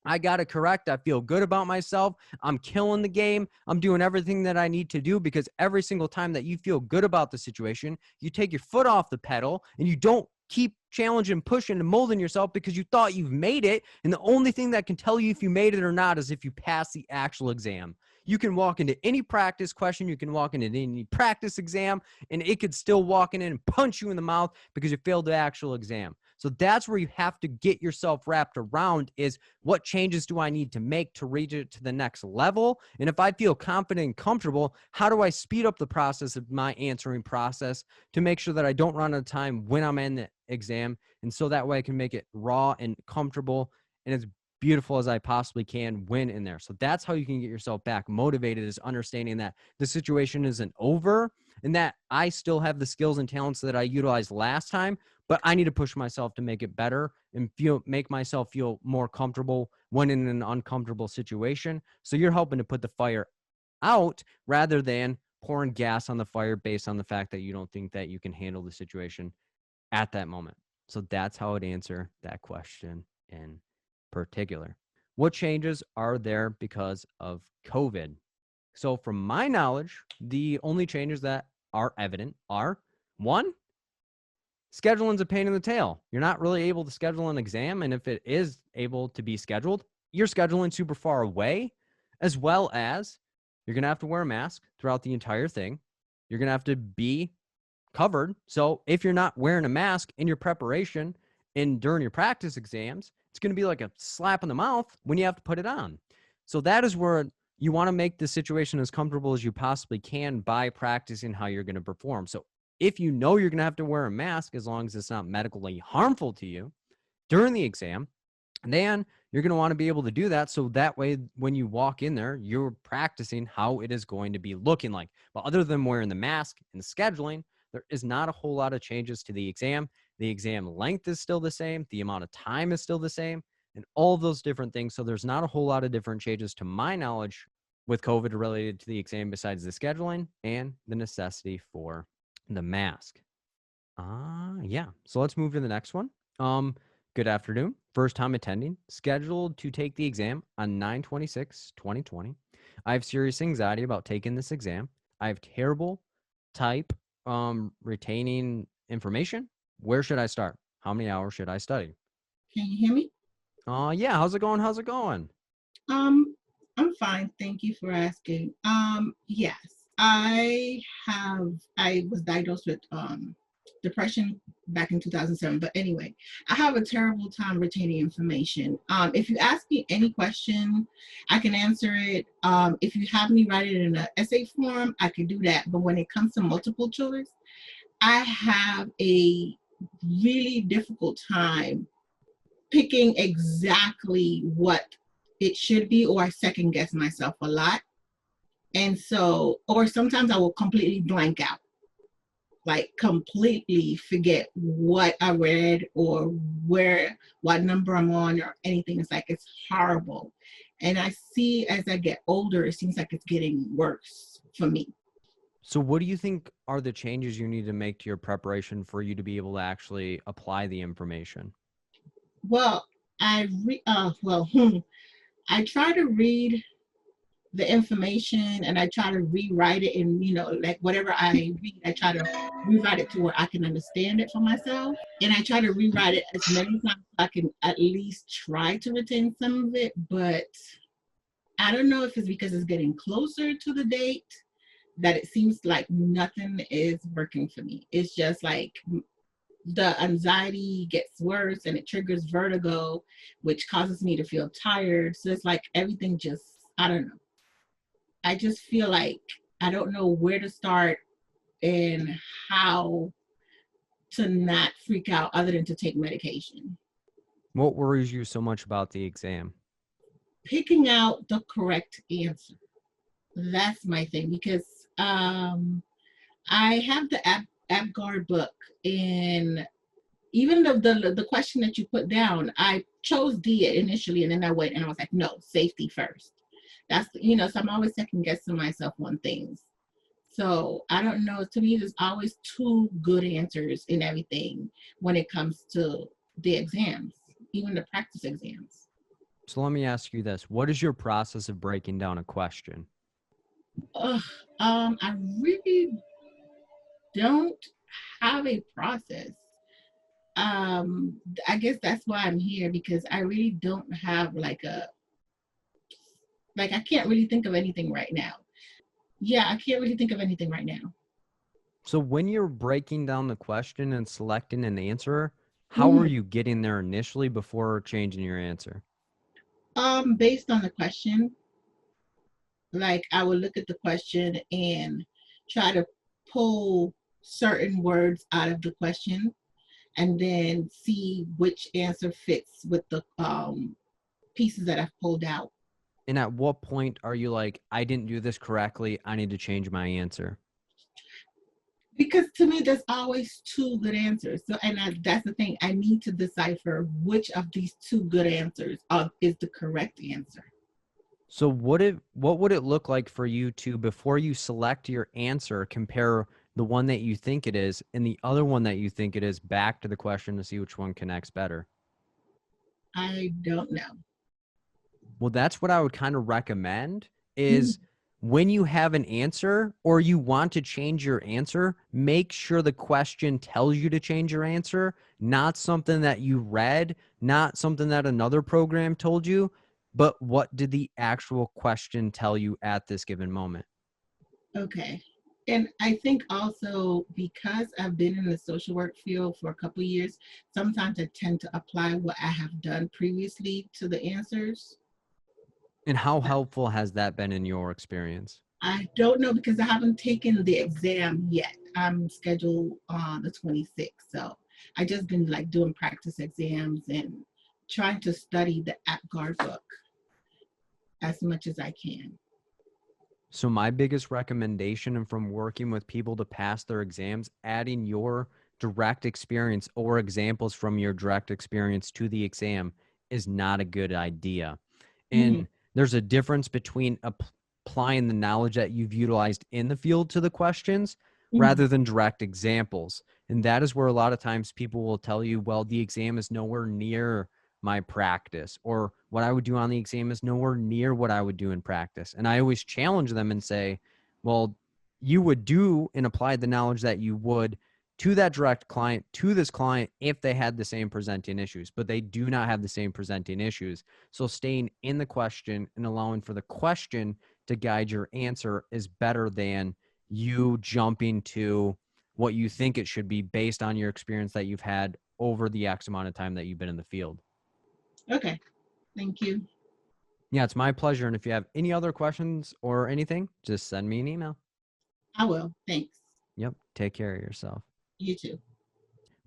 I got it correct. I feel good about myself. I'm killing the game. I'm doing everything that I need to do, because every single time that you feel good about the situation, you take your foot off the pedal and you don't keep challenging, pushing, and molding yourself because you thought you've made it. And the only thing that can tell you if you made it or not is if you pass the actual exam. You can walk into any practice question, you can walk into any practice exam, and it could still walk in and punch you in the mouth because you failed the actual exam. So that's where you have to get yourself wrapped around, is what changes do I need to make to reach it to the next level? And if I feel confident and comfortable, how do I speed up the process of my answering process to make sure that I don't run out of time when I'm in the exam? And so that way I can make it raw and comfortable and as beautiful as I possibly can when in there. So that's how you can get yourself back motivated, is understanding that the situation isn't over and that I still have the skills and talents that I utilized last time, but I need to push myself to make it better and make myself feel more comfortable when in an uncomfortable situation. So you're helping to put the fire out rather than pouring gas on the fire based on the fact that you don't think that you can handle the situation at that moment. So that's how I'd answer that question in particular. What changes are there because of COVID? So from my knowledge, the only changes that are evident are, one, scheduling's a pain in the tail. You're not really able to schedule an exam. And if it is able to be scheduled, you're scheduling super far away, as well as you're going to have to wear a mask throughout the entire thing. You're going to have to be covered. So if you're not wearing a mask in your preparation and during your practice exams, it's going to be like a slap in the mouth when you have to put it on. So that is where you want to make the situation as comfortable as you possibly can by practicing how you're going to perform. So if you know you're going to have to wear a mask, as long as it's not medically harmful to you during the exam, then you're going to want to be able to do that. So that way, when you walk in there, you're practicing how it is going to be looking like. But other than wearing the mask and the scheduling, there is not a whole lot of changes to the exam. The exam length is still the same. The amount of time is still the same, and all those different things. So there's not a whole lot of different changes to my knowledge with COVID related to the exam besides the scheduling and the necessity for the mask. Yeah. So let's move to the next one. Good afternoon. First time attending. Scheduled to take the exam on 9/26/2020. I have serious anxiety about taking this exam. I have terrible type retaining information. Where should I start? How many hours should I study? Can you hear me? Yeah. How's it going? How's it going? I'm fine. Thank you for asking. Yes, I was diagnosed with depression back in 2007. But anyway, I have a terrible time retaining information. If you ask me any question, I can answer it. If you have me write it in an essay form, I can do that. But when it comes to multiple choice, I have a really difficult time picking exactly what it should be, or I second guess myself a lot. And so, or sometimes I will completely blank out, like completely forget what I read or what number I'm on or anything. It's like, it's horrible. And I see as I get older, it seems like it's getting worse for me. So what do you think are the changes you need to make to your preparation for you to be able to actually apply the information? Well, I try to read the information and I try to rewrite it, and like whatever I read, I try to rewrite it to where I can understand it for myself. And I try to rewrite it as many times so I can at least try to retain some of it. But I don't know if it's because it's getting closer to the date that it seems like nothing is working for me. It's just like the anxiety gets worse and it triggers vertigo, which causes me to feel tired. So it's like everything just, I don't know. I just feel like I don't know where to start and how to not freak out other than to take medication. What worries you so much about the exam? Picking out the correct answer. That's my thing, because I have the AppGuard book, and even the question that you put down, I chose D initially, and then I went and I was like, no, safety first. That's, you know, so I'm always second guessing myself on things. So I don't know. To me, there's always two good answers in everything when it comes to the exams, even the practice exams. So let me ask you this. What is your process of breaking down a question? Ugh, I really don't have a process. I guess that's why I'm here, because I really don't have like I can't really think of anything right now. Yeah, I can't really think of anything right now. So when you're breaking down the question and selecting an answer, how are Mhm. you getting there initially before changing your answer? Based on the question, like I would look at the question and try to pull certain words out of the question and then see which answer fits with the pieces that I've pulled out. And at what point are you like, I didn't do this correctly, I need to change my answer? Because to me, there's always two good answers. So, and that's the thing. I need to decipher which of these two good answers is the correct answer. So what would it look like for you to, before you select your answer, compare the one that you think it is and the other one that you think it is back to the question to see which one connects better? I don't know. Well, that's what I would kind of recommend Mhm. is when you have an answer or you want to change your answer, make sure the question tells you to change your answer, not something that you read, not something that another program told you, but what did the actual question tell you at this given moment? Okay. And I think also because I've been in the social work field for a couple of years, sometimes I tend to apply what I have done previously to the answers. And how helpful has that been in your experience? I don't know because I haven't taken the exam yet. I'm scheduled on the 26th. So I just been like doing practice exams and trying to study the AppGuard book as much as I can. So my biggest recommendation and from working with people to pass their exams, adding your direct experience or examples from your direct experience to the exam is not a good idea. Mhm. And there's a difference between applying the knowledge that you've utilized in the field to the questions Mhm. rather than direct examples. And that is where a lot of times people will tell you, well, the exam is nowhere near my practice, or what I would do on the exam is nowhere near what I would do in practice. And I always challenge them and say, well, you would do and apply the knowledge that you would to that direct client, to this client, if they had the same presenting issues, but they do not have the same presenting issues. So staying in the question and allowing for the question to guide your answer is better than you jumping to what you think it should be based on your experience that you've had over the X amount of time that you've been in the field. Okay. Thank you. Yeah, it's my pleasure. And if you have any other questions or anything, just send me an email. I will. Thanks. Yep. Take care of yourself. You too.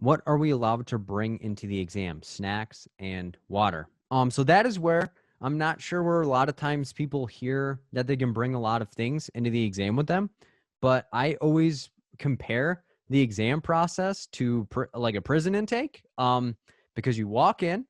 What are we allowed to bring into the exam? Snacks and water. So that is where I'm not sure where a lot of times people hear that they can bring a lot of things into the exam with them, but I always compare the exam process to like a prison intake. Because you walk in,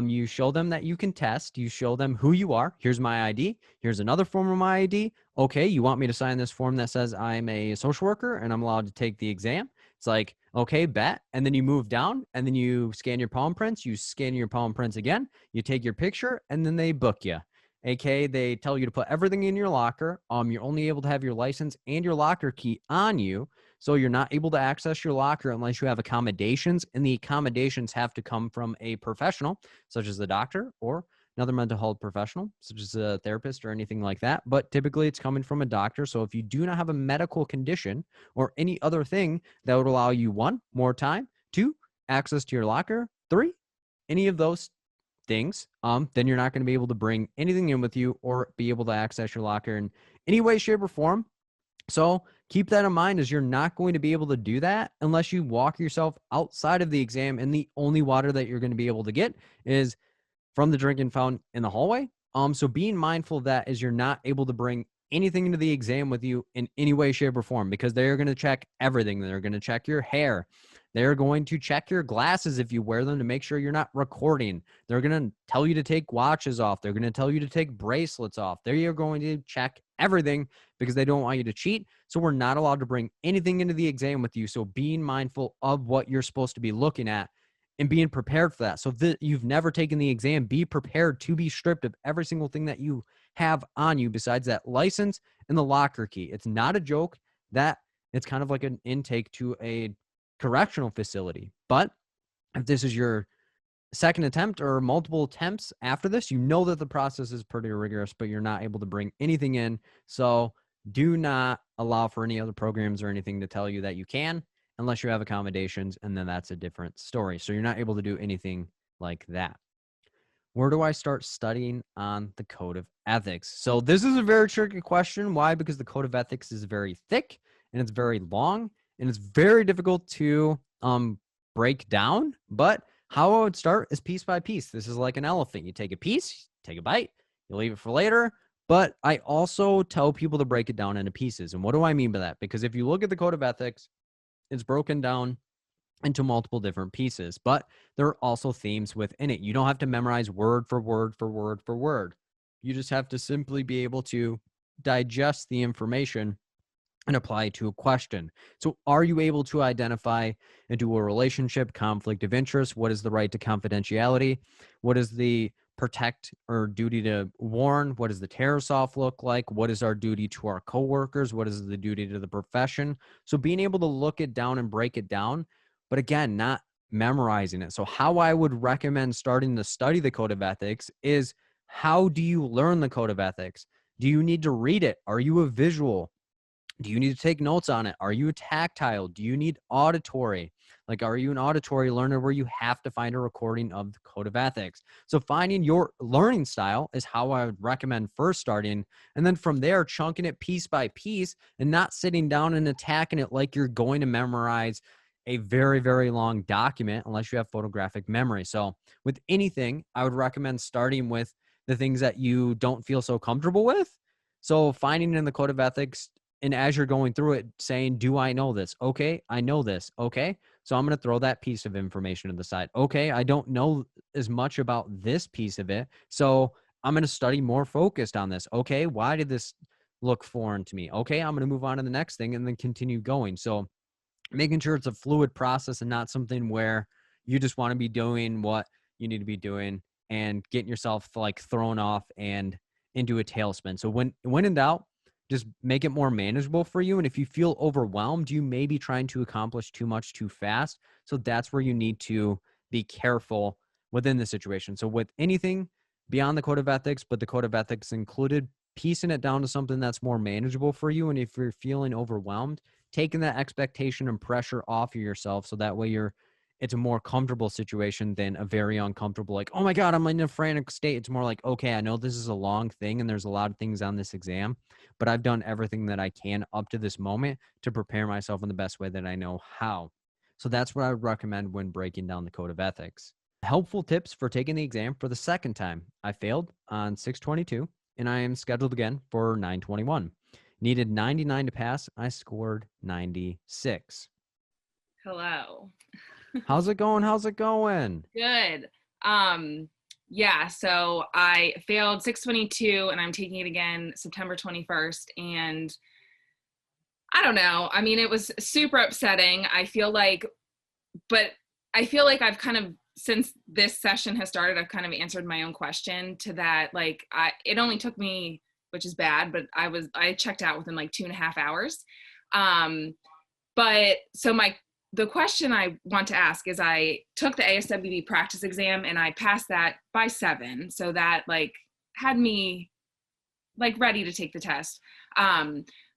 you show them that you can test, you show them who you are. Here's my ID. Here's another form of my ID. Okay, you want me to sign this form that says I'm a social worker and I'm allowed to take the exam? It's like, okay, bet. And then you move down and then you scan your palm prints. You scan your palm prints again. You take your picture and then they book you. Okay, they tell you to put everything in your locker. You're only able to have your license and your locker key on you. So you're not able to access your locker unless you have accommodations. And the accommodations have to come from a professional, such as the doctor or another mental health professional, such as a therapist or anything like that. But typically it's coming from a doctor. So if you do not have a medical condition or any other thing that would allow you, one, more time, two, access to your locker, three, any of those things, then you're not going to be able to bring anything in with you or be able to access your locker in any way, shape, or form. So keep that in mind, as you're not going to be able to do that unless you walk yourself outside of the exam. And the only water that you're going to be able to get is from the drinking fountain in the hallway. So being mindful of that is you're not able to bring anything into the exam with you in any way, shape, or form, because they're going to check everything. They're going to check your hair. They're going to check your glasses if you wear them to make sure you're not recording. They're going to tell you to take watches off. They're going to tell you to take bracelets off. They are going to check everything because they don't want you to cheat. So we're not allowed to bring anything into the exam with you. So being mindful of what you're supposed to be looking at and being prepared for that. So if you've never taken the exam, be prepared to be stripped of every single thing that you have on you besides that license and the locker key. It's not a joke. That it's kind of like an intake to a correctional facility. But if this is your second attempt or multiple attempts after this, you know that the process is pretty rigorous, but you're not able to bring anything in. So do not allow for any other programs or anything to tell you that you can, unless you have accommodations, and then that's a different story. So you're not able to do anything like that. Where do I start studying on the Code of Ethics? So this is a very tricky question. Why? Because the Code of Ethics is very thick and it's very long and it's very difficult to break down. But how I would start is piece by piece. This is like an elephant. You take a piece, take a bite, you leave it for later. But I also tell people to break it down into pieces. And what do I mean by that? Because if you look at the Code of Ethics, it's broken down into multiple different pieces, but there are also themes within it. You don't have to memorize word for word for word for word. You just have to simply be able to digest the information and apply it to a question. So are you able to identify and do a relationship, conflict of interest? What is the right to confidentiality? What is the protect or duty to warn? What does the terrorist off look like? What is our duty to our coworkers? What is the duty to the profession? So being able to look it down and break it down, but again, not memorizing it. So how I would recommend starting to study the Code of Ethics is, how do you learn the Code of Ethics? Do you need to read it? Are you a visual? Do you need to take notes on it? Are you a tactile? Do you need auditory? Like, are you an auditory learner where you have to find a recording of the Code of Ethics? So finding your learning style is how I would recommend first starting. And then from there, chunking it piece by piece and not sitting down and attacking it like you're going to memorize a very, very long document unless you have photographic memory. So with anything, I would recommend starting with the things that you don't feel so comfortable with. So finding in the Code of Ethics, and as you're going through it, saying, do I know this? Okay, I know this. Okay, so I'm going to throw that piece of information to the side. Okay, I don't know as much about this piece of it, so I'm going to study more focused on this. Okay, why did this look foreign to me? Okay, I'm going to move on to the next thing and then continue going. So making sure it's a fluid process and not something where you just want to be doing what you need to be doing and getting yourself like thrown off and into a tailspin. So when in doubt, just make it more manageable for you. And if you feel overwhelmed, you may be trying to accomplish too much too fast. So that's where you need to be careful within the situation. So with anything beyond the Code of Ethics, but the Code of Ethics included, piecing it down to something that's more manageable for you. And if you're feeling overwhelmed, taking that expectation and pressure off of yourself. So that way it's a more comfortable situation than a very uncomfortable, like, oh my God, I'm in a frantic state. It's more like, okay, I know this is a long thing and there's a lot of things on this exam, but I've done everything that I can up to this moment to prepare myself in the best way that I know how. So that's what I would recommend when breaking down the Code of Ethics. Helpful tips for taking the exam for the second time. I failed on 6/22 and I am scheduled again for 9/21. Needed 99 to pass. I scored 96. Hello. How's it going? How's it going? Good. Yeah, so I failed 6/22 and I'm taking it again September 21st. And I don't know. I mean, it was super upsetting. I feel like I've kind of, since this session has started, I've kind of answered my own question to that. Like, it only took me, which is bad, but I checked out within like 2.5 hours. But so the question I want to ask is, I took the ASWB practice exam and I passed that by 7. So that like had me like ready to take the test.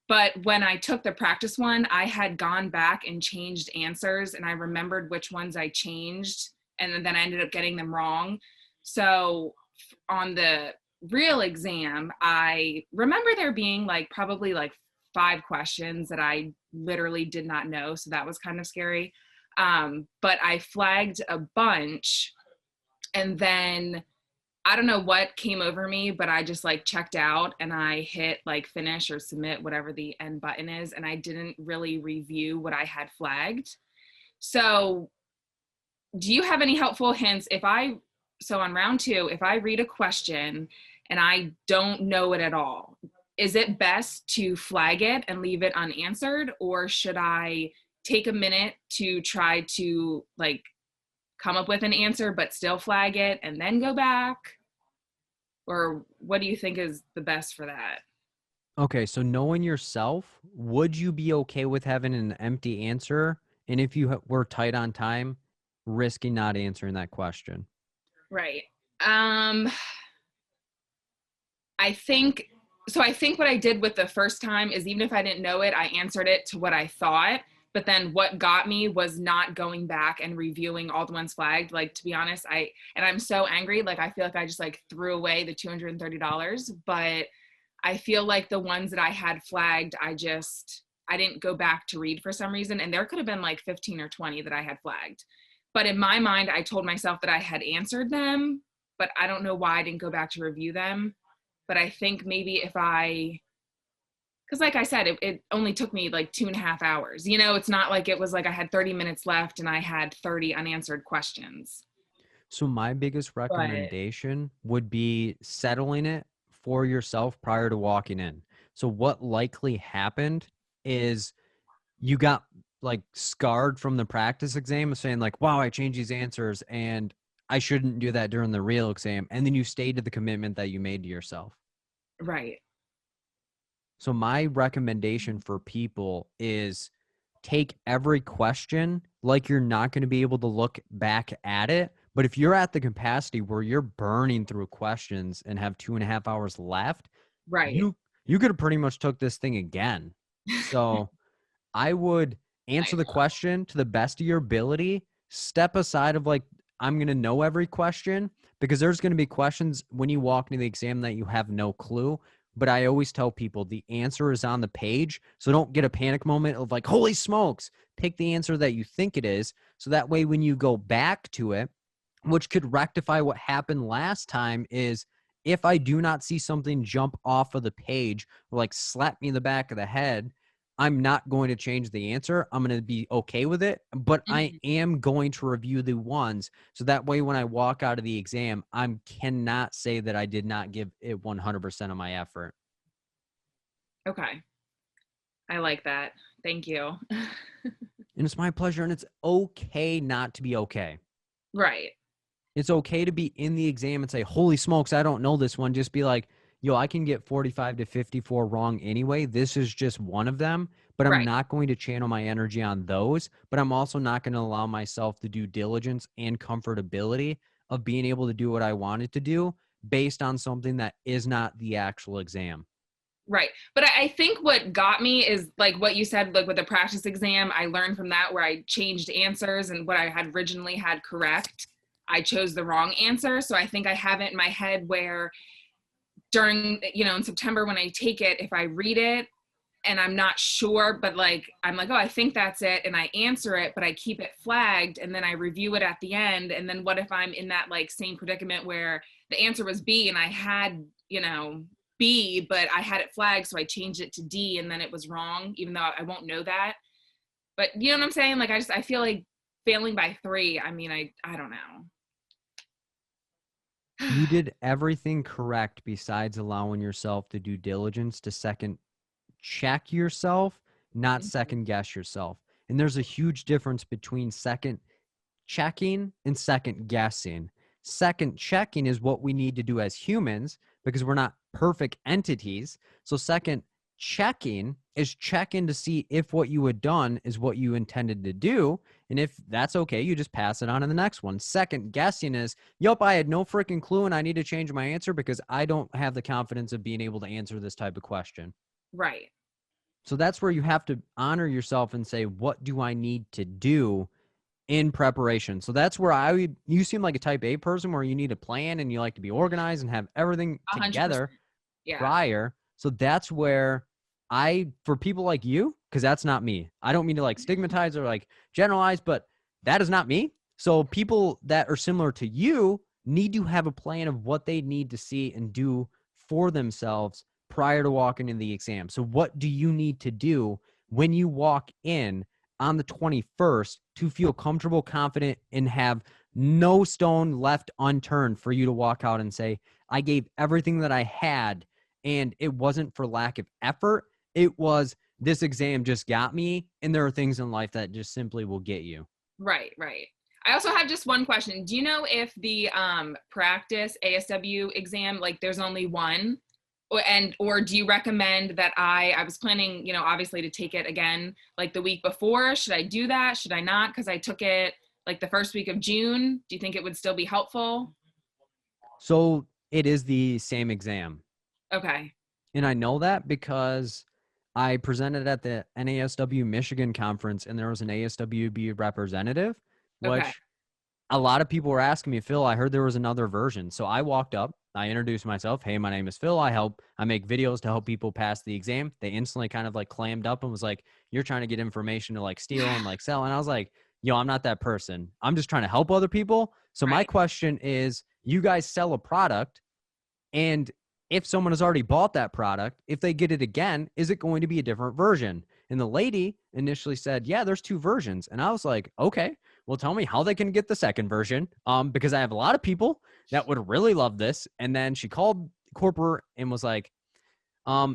But when I took the practice one, I had gone back and changed answers and I remembered which ones I changed. And then I ended up getting them wrong. So on the real exam, I remember there being like probably like 5 questions that I literally did not know. So that was kind of scary. But I flagged a bunch. And then I don't know what came over me, but I just like checked out and I hit like finish or submit, whatever the end button is. And I didn't really review what I had flagged. So do you have any helpful hints so on round 2, if I read a question and I don't know it at all, is it best to flag it and leave it unanswered? Or should I take a minute to try to like come up with an answer, but still flag it and then go back? Or what do you think is the best for that? Okay, so knowing yourself, would you be okay with having an empty answer? And if you were tight on time, risking not answering that question? Right. I think what I did with the first time is, even if I didn't know it, I answered it to what I thought. But then what got me was not going back and reviewing all the ones flagged. Like, to be honest, I'm so angry. Like, I feel like I just like threw away the $230, but I feel like the ones that I had flagged, I didn't go back to read for some reason. And there could have been like 15 or 20 that I had flagged. But in my mind, I told myself that I had answered them, but I don't know why I didn't go back to review them. But I think maybe because like I said, it only took me like 2.5 hours. You know, it's not like it was like I had 30 minutes left and I had 30 unanswered questions. So my biggest recommendation would be settling it for yourself prior to walking in. So what likely happened is you got like scarred from the practice exam of saying like, wow, I changed these answers and I shouldn't do that during the real exam. And then you stayed to the commitment that you made to yourself. Right. So my recommendation for people is take every question like you're not going to be able to look back at it. But if you're at the capacity where you're burning through questions and have 2.5 hours left, right, you could have pretty much took this thing again. So I would answer the question to the best of your ability, step aside of like, I'm going to know every question, because there's going to be questions when you walk into the exam that you have no clue. But I always tell people the answer is on the page. So don't get a panic moment of like, holy smokes, pick the answer that you think it is. So that way, when you go back to it, which could rectify what happened last time, is if I do not see something jump off of the page or like slap me in the back of the head, I'm not going to change the answer. I'm going to be okay with it, but I am going to review the ones. So that way, when I walk out of the exam, I cannot say that I did not give it 100% of my effort. Okay. I like that. Thank you. And it's my pleasure. And it's okay not to be okay. Right. It's okay to be in the exam and say, holy smokes, I don't know this one. Just be like, yo, I can get 45 to 54 wrong anyway. This is just one of them, but I'm not going to channel my energy on those. But I'm also not going to allow myself the due diligence and comfortability of being able to do what I wanted to do based on something that is not the actual exam. Right. But I think what got me is like what you said, like with the practice exam, I learned from that where I changed answers, and what I had originally had correct, I chose the wrong answer. So I think I have it in my head where during, in September when I take it, if I read it and I'm not sure, but like, I'm like, oh, I think that's it. And I answer it, but I keep it flagged and then I review it at the end. And then what if I'm in that like same predicament where the answer was B and I had, B, but I had it flagged. So I changed it to D and then it was wrong, even though I won't know that. But you know what I'm saying? Like, I feel like failing by 3. I mean, I don't know. You did everything correct besides allowing yourself the due diligence to second check yourself, not second guess yourself. And there's a huge difference between second checking and second guessing. Second checking is what we need to do as humans because we're not perfect entities. So second checking is checking to see if what you had done is what you intended to do. And if that's okay, you just pass it on to the next one. Second guessing is, yep, I had no freaking clue and I need to change my answer because I don't have the confidence of being able to answer this type of question. Right. So that's where you have to honor yourself and say, what do I need to do in preparation? So that's where you seem like a type A person where you need a plan and you like to be organized and have everything 100%. together Yeah. prior. So that's where for people like you, because that's not me. I don't mean to like stigmatize or like generalize, but that is not me. So people that are similar to you need to have a plan of what they need to see and do for themselves prior to walking in the exam. So what do you need to do when you walk in on the 21st to feel comfortable, confident, and have no stone left unturned for you to walk out and say, I gave everything that I had, and it wasn't for lack of effort. It was, this exam just got me, and there are things in life that just simply will get you. Right, right. I also have just one question. Do you know if the practice ASW exam, like there's only one? Or do you recommend that I was planning, obviously to take it again, like the week before? Should I do that? Should I not? Because I took it like the first week of June. Do you think it would still be helpful? So it is the same exam. Okay. And I know that because I presented at the NASW Michigan conference, and there was an ASWB representative, which Okay. a lot of people were asking me, Phil, I heard there was another version. So I walked up, I introduced myself. Hey, my name is Phil. I make videos to help people pass the exam. They instantly kind of like clammed up and was like, you're trying to get information to like steal and like sell. And I was like, yo, I'm not that person. I'm just trying to help other people. So my question is, you guys sell a product, and if someone has already bought that product, if they get it again, is it going to be a different version? And the lady initially said, yeah, there's 2 versions. And I was like, okay, well, tell me how they can get the second version. Because I have a lot of people that would really love this. And then she called corporate and was like,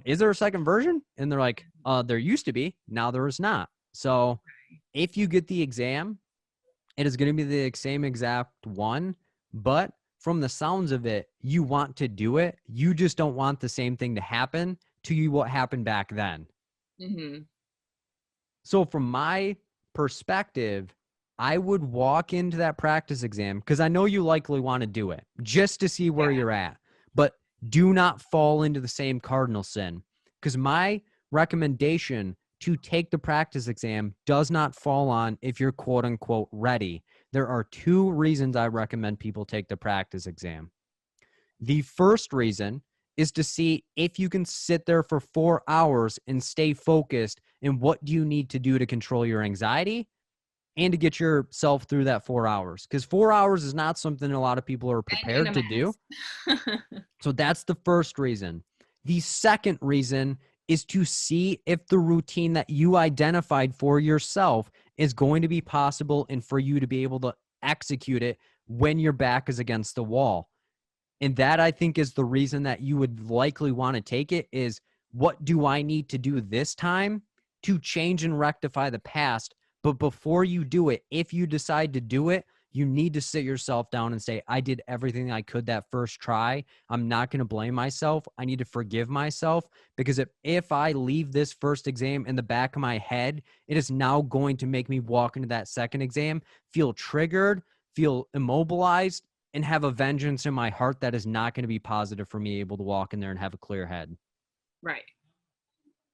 is there a second version? And they're like, there used to be, now there is not. So if you get the exam, it is going to be the same exact one, but from the sounds of it, you want to do it. You just don't want the same thing to happen to you what happened back then. Mm-hmm. So from my perspective, I would walk into that practice exam because I know you likely want to do it just to see where you're at, but do not fall into the same cardinal sin, because my recommendation to take the practice exam does not fall on if you're quote unquote ready. There are 2 reasons I recommend people take the practice exam. The first reason is to see if you can sit there for 4 hours and stay focused, and what do you need to do to control your anxiety and to get yourself through that 4 hours. Because 4 hours is not something a lot of people are prepared to do. So that's the first reason. The second reason is to see if the routine that you identified for yourself is going to be possible and for you to be able to execute it when your back is against the wall. And that, I think, is the reason that you would likely want to take it, is what do I need to do this time to change and rectify the past? But before you do it, if you decide to do it, you need to sit yourself down and say, I did everything I could that first try. I'm not going to blame myself. I need to forgive myself, because if I leave this first exam in the back of my head, it is now going to make me walk into that second exam, feel triggered, feel immobilized, and have a vengeance in my heart that is not going to be positive for me able to walk in there and have a clear head. Right.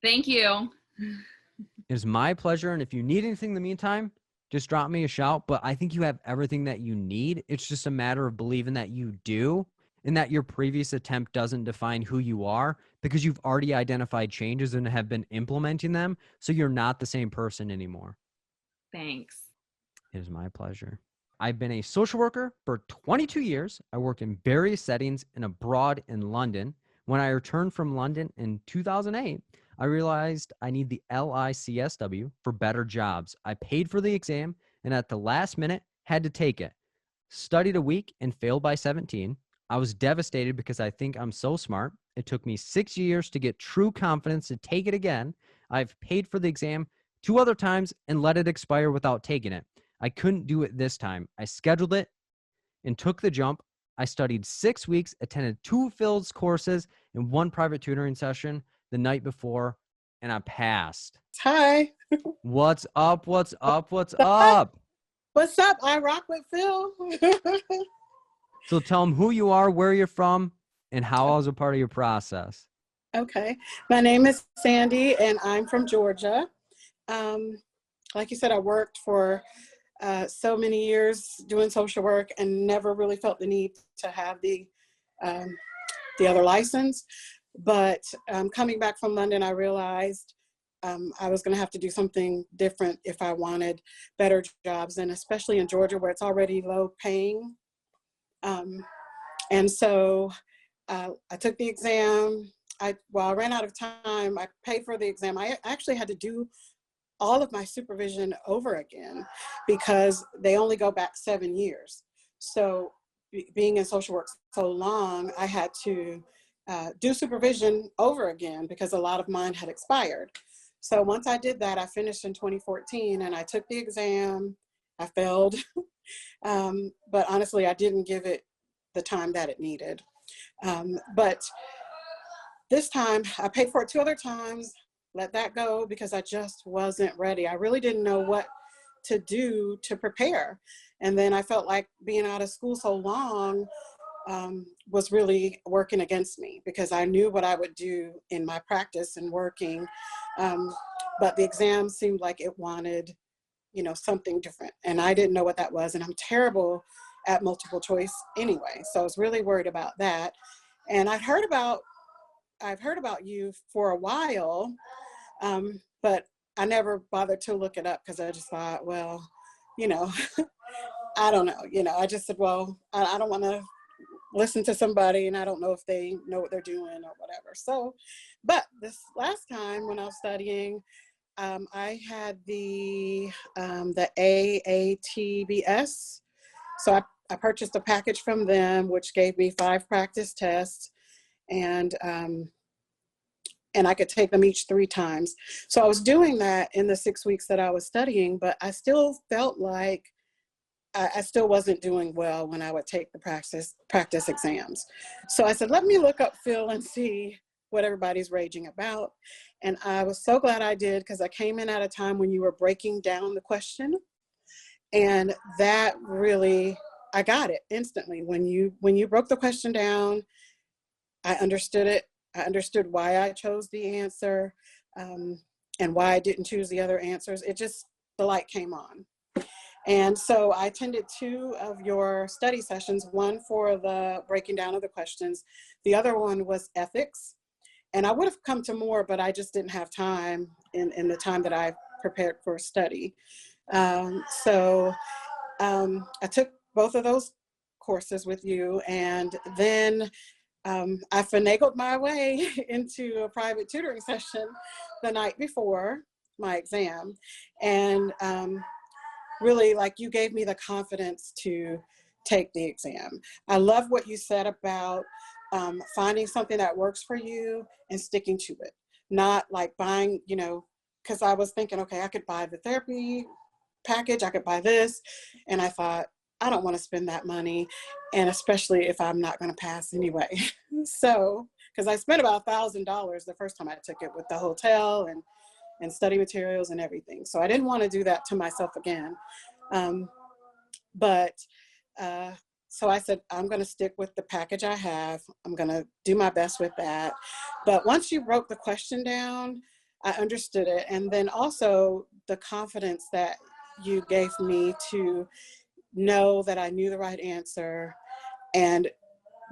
Thank you. It is my pleasure. And if you need anything in the meantime, just drop me a shout. But I think you have everything that you need. It's just a matter of believing that you do, and that your previous attempt doesn't define who you are, because you've already identified changes and have been implementing them. So you're not the same person anymore. Thanks. It is my pleasure. I've been a social worker for 22 years. I worked in various settings and abroad in London. When I returned from London in 2008, I realized I need the LCSW for better jobs. I paid for the exam, and at the last minute had to take it. Studied a week and failed by 17. I was devastated because I think I'm so smart. It took me 6 years to get true confidence to take it again. I've paid for the exam 2 other times and let it expire without taking it. I couldn't do it this time. I scheduled it and took the jump. I studied 6 weeks, attended 2 Phil's courses and 1 private tutoring session the night before, and I passed. Hi. What's up? What's up? What's up? What's up? I rock with Phil. So tell them who you are, where you're from, and how I was a part of your process. Okay. My name is Sandy, and I'm from Georgia. Like you said, I worked for so many years doing social work and never really felt the need to have the other license. But coming back from London, I realized I was going to have to do something different if I wanted better jobs, and especially in Georgia, where it's already low paying. And so I took the exam. I ran out of time. I paid for the exam. I actually had to do all of my supervision over again because they only go back 7 years. So being in social work so long, I had to do supervision over again because a lot of mine had expired. So once I did that, I finished in 2014 and I took the exam. I failed, but honestly, I didn't give it the time that it needed. But this time, I paid for it 2 other times, let that go because I just wasn't ready. I really didn't know what to do to prepare. And then I felt like being out of school so long was really working against me because I knew what I would do in my practice and working. But the exam seemed like it wanted, something different. And I didn't know what that was. And I'm terrible at multiple choice anyway. So I was really worried about that. And I've heard about you for a while, but I never bothered to look it up because I just thought, well, I don't know. I just said, well, I don't want to listen to somebody and I don't know if they know what they're doing or whatever. So, but this last time when I was studying, I had the AATBS. So I purchased a package from them, which gave me 5 practice tests, and I could take them each 3 times. So I was doing that in the 6 weeks that I was studying, but I still felt like I still wasn't doing well when I would take the practice exams. So I said, let me look up Phil and see what everybody's raging about. And I was so glad I did because I came in at a time when you were breaking down the question. And that really, I got it instantly. When you broke the question down, I understood it. I understood why I chose the answer and why I didn't choose the other answers. The light came on. And so I attended 2 of your study sessions, one for the breaking down of the questions. The other one was ethics. And I would have come to more, but I just didn't have time in the time that I prepared for study. So I took both of those courses with you. And then I finagled my way into a private tutoring session the night before my exam. And really, like, you gave me the confidence to take the exam. I love what you said about finding something that works for you and sticking to it. Not like buying, because I was thinking, okay, I could buy the therapy package, I could buy this. And I thought, I don't want to spend that money. And especially if I'm not going to pass anyway. So, because I spent about $1,000 the first time I took it with the hotel and study materials and everything. So I didn't want to do that to myself again. So I said, I'm going to stick with the package I have. I'm going to do my best with that. But once you broke the question down, I understood it. And then also the confidence that you gave me to know that I knew the right answer and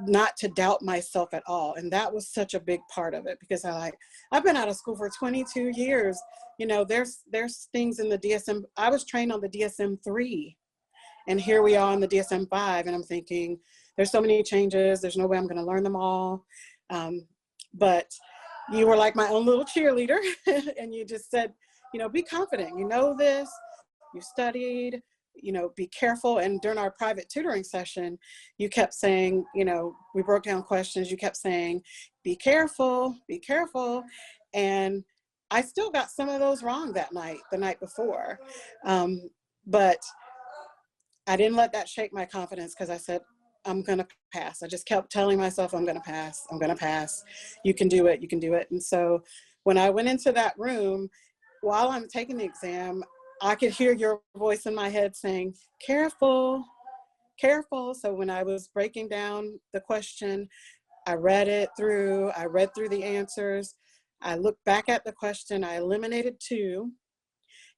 not to doubt myself at all. And that was such a big part of it because I've been out of school for 22 years. There's things in the DSM. I was trained on the DSM-3 and here we are on the DSM-5 and I'm thinking there's so many changes. There's no way I'm going to learn them all. But you were like my own little cheerleader and you just said, be confident, this, you studied, be careful. And during our private tutoring session, you kept saying, we broke down questions. You kept saying, be careful, be careful. And I still got some of those wrong the night before. But I didn't let that shake my confidence because I said, I'm going to pass. I just kept telling myself, I'm going to pass. I'm going to pass. You can do it. You can do it. And so when I went into that room, while I'm taking the exam, I could hear your voice in my head saying, careful, careful. So when I was breaking down the question, I read through the answers. I looked back at the question, I eliminated 2,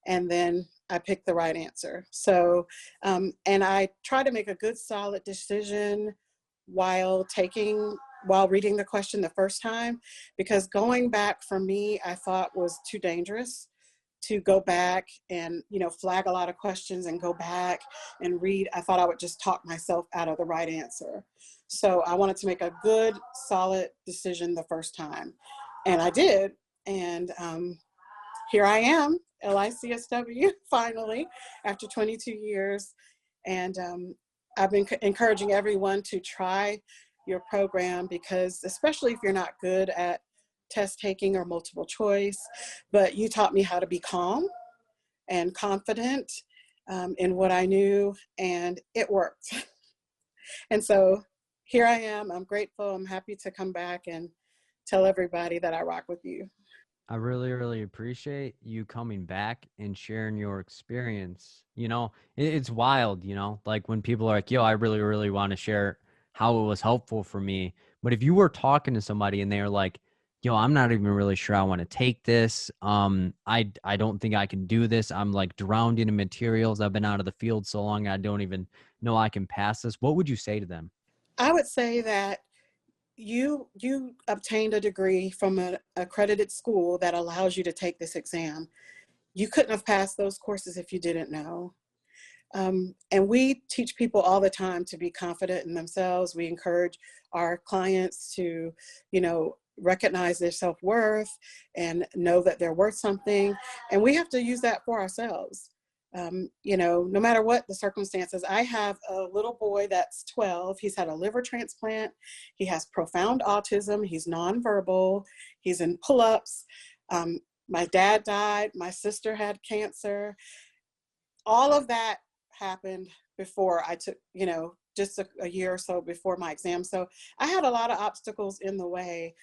and then I picked the right answer. So, and I try to make a good, solid decision while reading the question the first time, because going back for me, I thought was too dangerous to go back and, flag a lot of questions and go back and read. I thought I would just talk myself out of the right answer. So I wanted to make a good, solid decision the first time. And I did. And here I am, LICSW, finally, after 22 years. And I've been encouraging everyone to try your program, because especially if you're not good at test taking or multiple choice, but you taught me how to be calm and confident in what I knew, and it worked. And so here I am. I'm grateful. I'm happy to come back and tell everybody that I rock with you. I really, really appreciate you coming back and sharing your experience. It's wild, like when people are like, yo, I really, really want to share how it was helpful for me. But if you were talking to somebody and they're like, yo, I'm not even really sure I want to take this. I don't think I can do this. I'm like drowned in materials. I've been out of the field so long, I don't even know I can pass this. What would you say to them? I would say that you obtained a degree from an accredited school that allows you to take this exam. You couldn't have passed those courses if you didn't know. And we teach people all the time to be confident in themselves. We encourage our clients to, recognize their self-worth and know that they're worth something. And we have to use that for ourselves. No matter what the circumstances. I have a little boy that's 12. He's had a liver transplant. He has profound autism. He's nonverbal. He's in pull-ups. My dad died. My sister had cancer. All of that happened before I took, just a year or so before my exam. So I had a lot of obstacles in the way,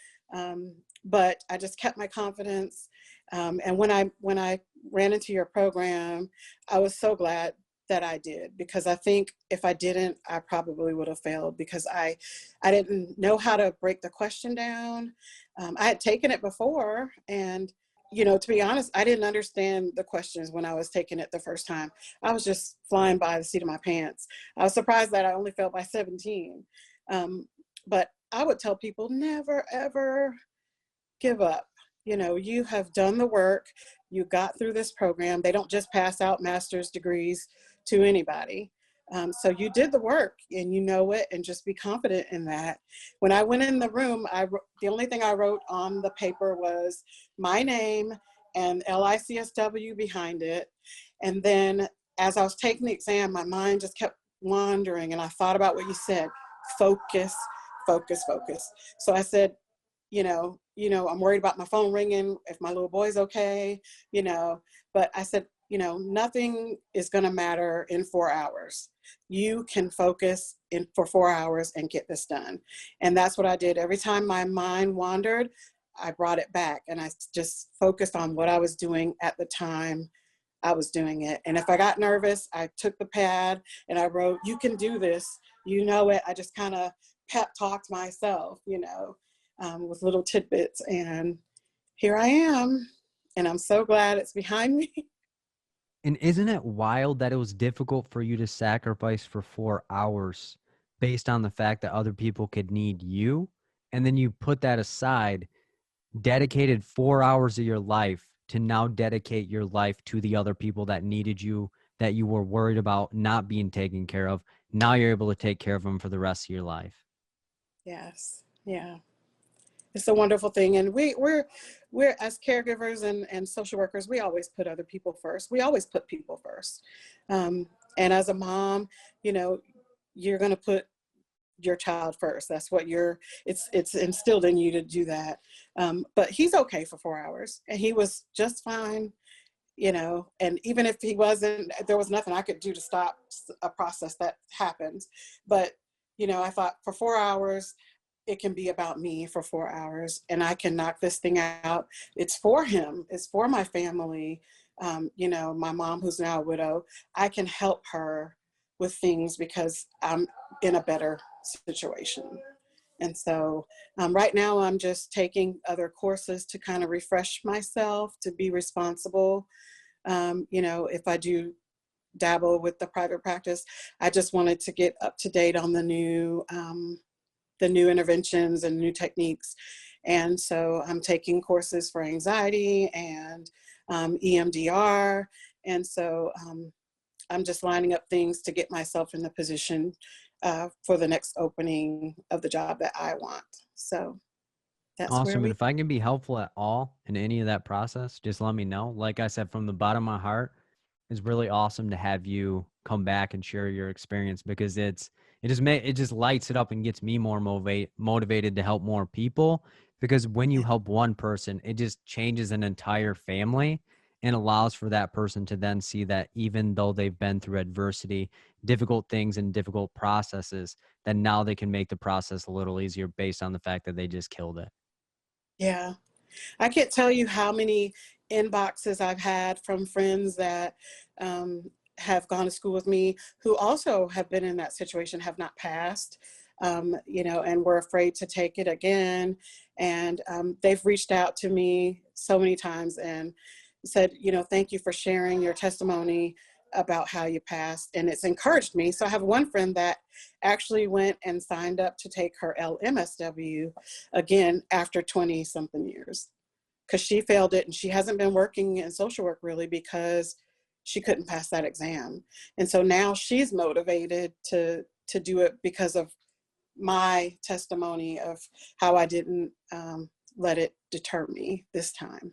but I just kept my confidence. And when I ran into your program, I was so glad that I did, because I think if I didn't, I probably would have failed, because I didn't know how to break the question down. I had taken it before, and to be honest, I didn't understand the questions when I was taking it the first time. I was just flying by the seat of my pants. I was surprised that I only failed by 17. But I would tell people, never, ever give up. You have done the work. You got through this program. They don't just pass out master's degrees to anybody. So you did the work, and you know it, and just be confident in that. When I went in the room, the only thing I wrote on the paper was my name and LICSW behind it. And then as I was taking the exam, my mind just kept wandering, and I thought about what you said: focus, focus, focus. So I said, I'm worried about my phone ringing, if my little boy's okay, but I said, nothing is going to matter in 4 hours. You can focus for 4 hours and get this done. And that's what I did. Every time my mind wandered, I brought it back, and I just focused on what I was doing at the time I was doing it. And if I got nervous, I took the pad and I wrote, you can do this, it. I just kind of pep talked myself, with little tidbits. And here I am. And I'm so glad it's behind me. And isn't it wild that it was difficult for you to sacrifice for 4 hours based on the fact that other people could need you? And then you put that aside, dedicated 4 hours of your life to now dedicate your life to the other people that needed you, that you were worried about not being taken care of. Now you're able to take care of them for the rest of your life. Yes. Yeah. It's a wonderful thing. And we're as caregivers and social workers, we always put other people first. We always put people first. And as a mom, you're going to put your child first. That's what it's instilled in you to do that. But he's okay for 4 hours, and he was just fine, and even if he wasn't, there was nothing I could do to stop a process that happens. But, I thought for 4 hours, it can be about me for 4 hours, and I can knock this thing out. It's for him. It's for my family. My mom, who's now a widow, I can help her with things because I'm in a better situation. And so right now I'm just taking other courses to kind of refresh myself, to be responsible. If I do dabble with the private practice, I just wanted to get up to date on the new interventions and new techniques. And so I'm taking courses for anxiety and EMDR. And so I'm just lining up things to get myself in the position for the next opening of the job that I want. So that's where Awesome. we. And if I can be helpful at all in any of that process, just let me know. Like I said, from the bottom of my heart, it's really awesome to have you come back and share your experience, because it just lights it up and gets me more motivated to help more people. Because when you help one person, it just changes an entire family and allows for that person to then see that even though they've been through adversity, difficult things and difficult processes, that now they can make the process a little easier based on the fact that they just killed it. Yeah. I can't tell you how many inboxes I've had from friends that have gone to school with me who also have been in that situation, have not passed, and were afraid to take it again. And they've reached out to me so many times and said, thank you for sharing your testimony about how you passed. And it's encouraged me. So I have one friend that actually went and signed up to take her LMSW again after 20 something years, because she failed it and she hasn't been working in social work really because she couldn't pass that exam. And so now she's motivated to do it because of my testimony of how I didn't let it deter me this time.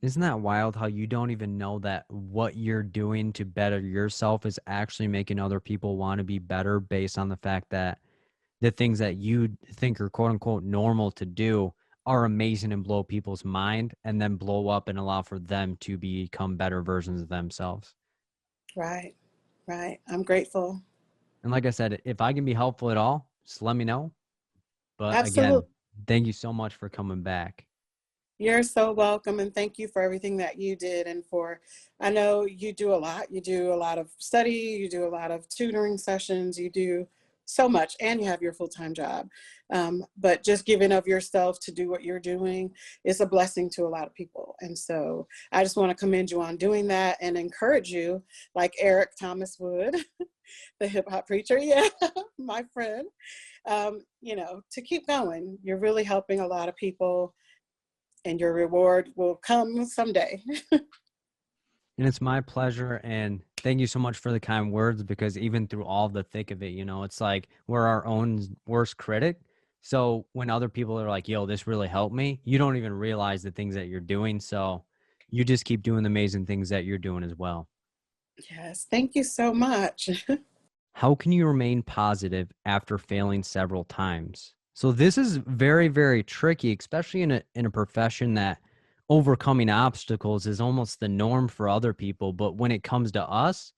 Isn't that wild how you don't even know that what you're doing to better yourself is actually making other people want to be better based on the fact that the things that you think are quote unquote normal to do are amazing and blow people's mind, and then blow up and allow for them to become better versions of themselves. Right. I'm grateful. And like I said, if I can be helpful at all, just let me know. But Absolutely. again, thank you so much for coming back. You're so welcome, and thank you for everything that you did. And I know you do a lot. You do a lot of study, you do a lot of tutoring sessions, you do so much, and you have your full-time job. But just giving of yourself to do what you're doing is a blessing to a lot of people. And so I just want to commend you on doing that and encourage you, like Eric Thomas would, the hip hop preacher, my friend, to keep going. You're really helping a lot of people, and your reward will come someday. And it's my pleasure. And thank you so much for the kind words, because even through all the thick of it, it's like we're our own worst critic. So when other people are like, yo, this really helped me, you don't even realize the things that you're doing. So you just keep doing the amazing things that you're doing as well. Yes, thank you so much. How can you remain positive after failing several times? So this is very, very tricky, especially in a profession that overcoming obstacles is almost the norm for other people. But when it comes to us,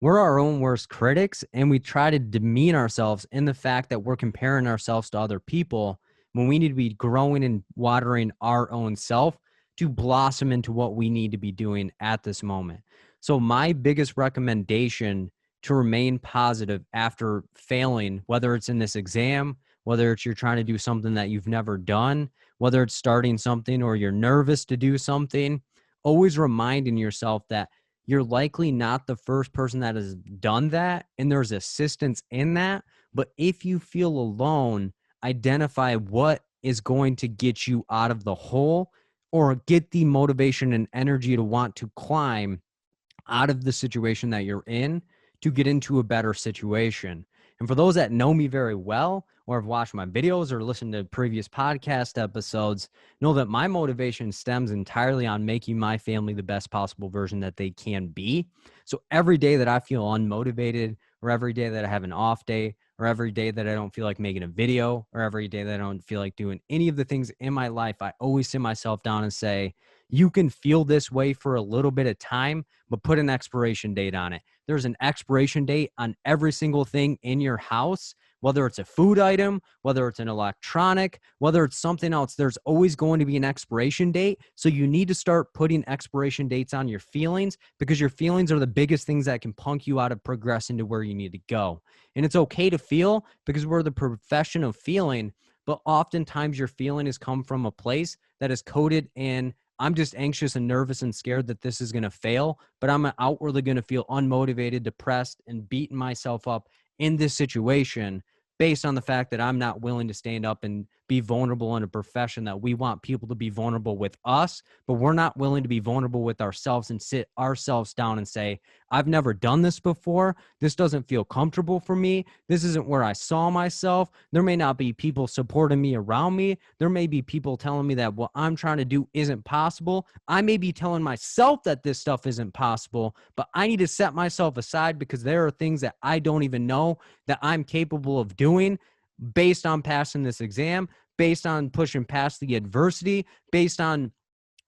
we're our own worst critics, and we try to demean ourselves in the fact that we're comparing ourselves to other people when we need to be growing and watering our own self to blossom into what we need to be doing at this moment. So my biggest recommendation to remain positive after failing, whether it's in this exam, whether it's you're trying to do something that you've never done, whether it's starting something or you're nervous to do something, always reminding yourself that you're likely not the first person that has done that, and there's assistance in that. But if you feel alone, identify what is going to get you out of the hole, or get the motivation and energy to want to climb out of the situation that you're in to get into a better situation. And for those that know me very well, or have watched my videos or listened to previous podcast episodes, know that my motivation stems entirely on making my family the best possible version that they can be. So every day that I feel unmotivated, or every day that I have an off day, or every day that I don't feel like making a video, or every day that I don't feel like doing any of the things in my life, I always sit myself down and say, you can feel this way for a little bit of time, but put an expiration date on it. There's an expiration date on every single thing in your house, whether it's a food item, whether it's an electronic, whether it's something else, there's always going to be an expiration date. So you need to start putting expiration dates on your feelings, because your feelings are the biggest things that can punk you out of progressing to where you need to go. And it's okay to feel, because we're the profession of feeling, but oftentimes your feeling has come from a place that is coded in, I'm just anxious and nervous and scared that this is going to fail, but I'm outwardly going to feel unmotivated, depressed, and beating myself up in this situation based on the fact that I'm not willing to stand up and be vulnerable in a profession, that we want people to be vulnerable with us, but we're not willing to be vulnerable with ourselves and sit ourselves down and say, I've never done this before. This doesn't feel comfortable for me. This isn't where I saw myself. There may not be people supporting me around me. There may be people telling me that what I'm trying to do isn't possible. I may be telling myself that this stuff isn't possible, but I need to set myself aside because there are things that I don't even know that I'm capable of doing based on passing this exam, based on pushing past the adversity, based on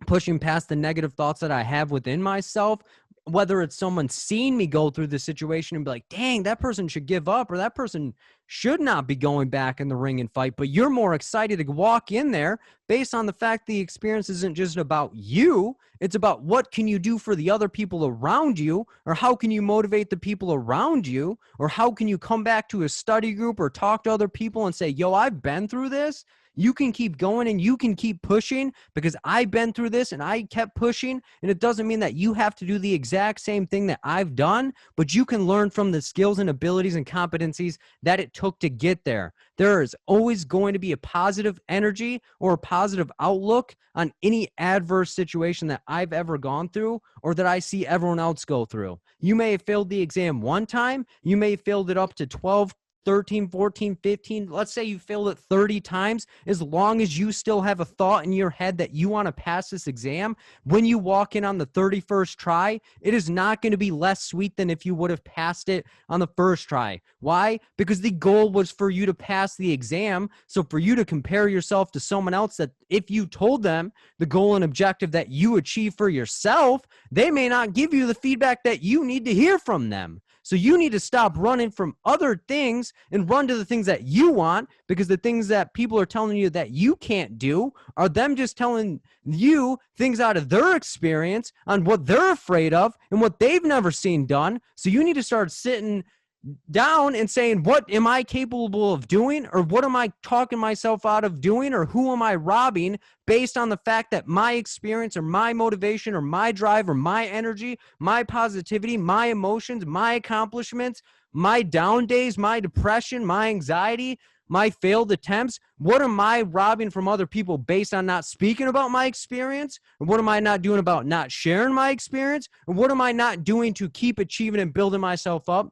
pushing past the negative thoughts that I have within myself. Whether it's someone seeing me go through the situation and be like, dang, that person should give up, or that person should not be going back in the ring and fight, but you're more excited to walk in there based on the fact the experience isn't just about you. It's about what can you do for the other people around you, or how can you motivate the people around you, or how can you come back to a study group or talk to other people and say, yo, I've been through this. You can keep going and you can keep pushing because I've been through this and I kept pushing. And it doesn't mean that you have to do the exact same thing that I've done, but you can learn from the skills and abilities and competencies that it took to get there. There is always going to be a positive energy or a positive outlook on any adverse situation that I've ever gone through or that I see everyone else go through. You may have failed the exam one time. You may have failed it up to 12, 13, 14, 15, let's say you failed it 30 times, as long as you still have a thought in your head that you want to pass this exam, when you walk in on the 31st try, it is not going to be less sweet than if you would have passed it on the first try. Why? Because the goal was for you to pass the exam. So for you to compare yourself to someone else, that if you told them the goal and objective that you achieve for yourself, they may not give you the feedback that you need to hear from them. So you need to stop running from other things and run to the things that you want, because the things that people are telling you that you can't do are them just telling you things out of their experience on what they're afraid of and what they've never seen done. So you need to start sitting down and saying, what am I capable of doing, or what am I talking myself out of doing, or who am I robbing based on the fact that my experience or my motivation or my drive or my energy, my positivity, my emotions, my accomplishments, my down days, my depression, my anxiety, my failed attempts, what am I robbing from other people based on not speaking about my experience? Or what am I not doing about not sharing my experience? Or what am I not doing to keep achieving and building myself up?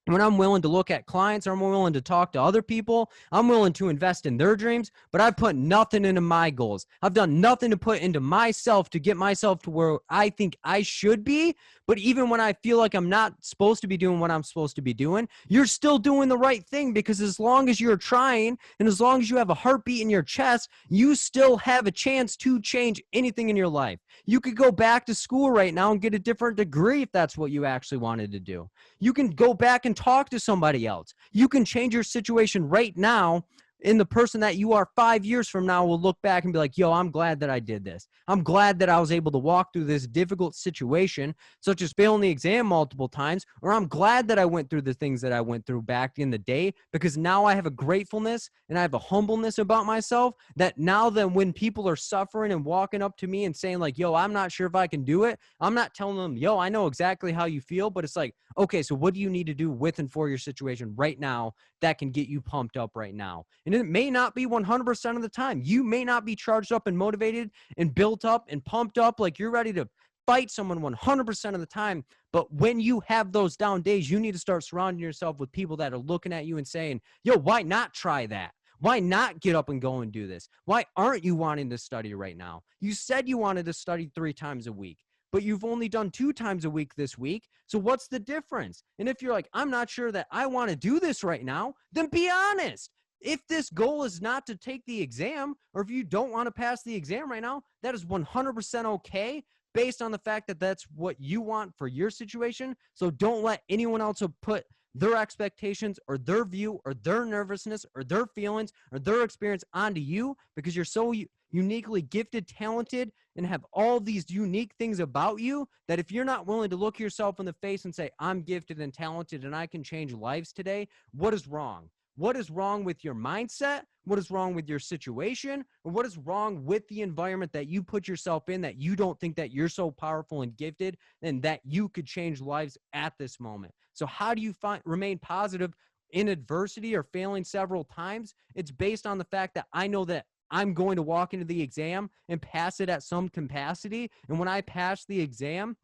When I'm willing to look at clients, I'm willing to talk to other people, I'm willing to invest in their dreams, but I've put nothing into my goals. I've done nothing to put into myself to get myself to where I think I should be. But even when I feel like I'm not supposed to be doing what I'm supposed to be doing, you're still doing the right thing, because as long as you're trying and as long as you have a heartbeat in your chest, you still have a chance to change anything in your life. You could go back to school right now and get a different degree if that's what you actually wanted to do. You can go back and talk to somebody else. You can change your situation right now, and the person that you are 5 years from now will look back and be like, yo, I'm glad that I did this. I'm glad that I was able to walk through this difficult situation, such as failing the exam multiple times, or I'm glad that I went through the things that I went through back in the day, because now I have a gratefulness and I have a humbleness about myself that now that when people are suffering and walking up to me and saying like, yo, I'm not sure if I can do it, I'm not telling them, yo, I know exactly how you feel, but it's like, okay, so what do you need to do with and for your situation right now that can get you pumped up right now? And it may not be 100% of the time. You may not be charged up and motivated and built up and pumped up like you're ready to fight someone 100% of the time. But when you have those down days, you need to start surrounding yourself with people that are looking at you and saying, yo, why not try that? Why not get up and go and do this? Why aren't you wanting to study right now? You said you wanted to study 3 times a week, but you've only done 2 times a week this week. So what's the difference? And if you're like, I'm not sure that I want to do this right now, then be honest. If this goal is not to take the exam, or if you don't want to pass the exam right now, that is 100% okay based on the fact that that's what you want for your situation. So don't let anyone else put their expectations or their view or their nervousness or their feelings or their experience onto you, because you're so uniquely gifted, talented, and have all these unique things about you that if you're not willing to look yourself in the face and say, I'm gifted and talented and I can change lives today, what is wrong? What is wrong with your mindset? What is wrong with your situation? Or what is wrong with the environment that you put yourself in, that you don't think that you're so powerful and gifted and that you could change lives at this moment? So how do you remain positive in adversity or failing several times, it's based on the fact that I know that I'm going to walk into the exam and pass it at some capacity. And when I pass the exam,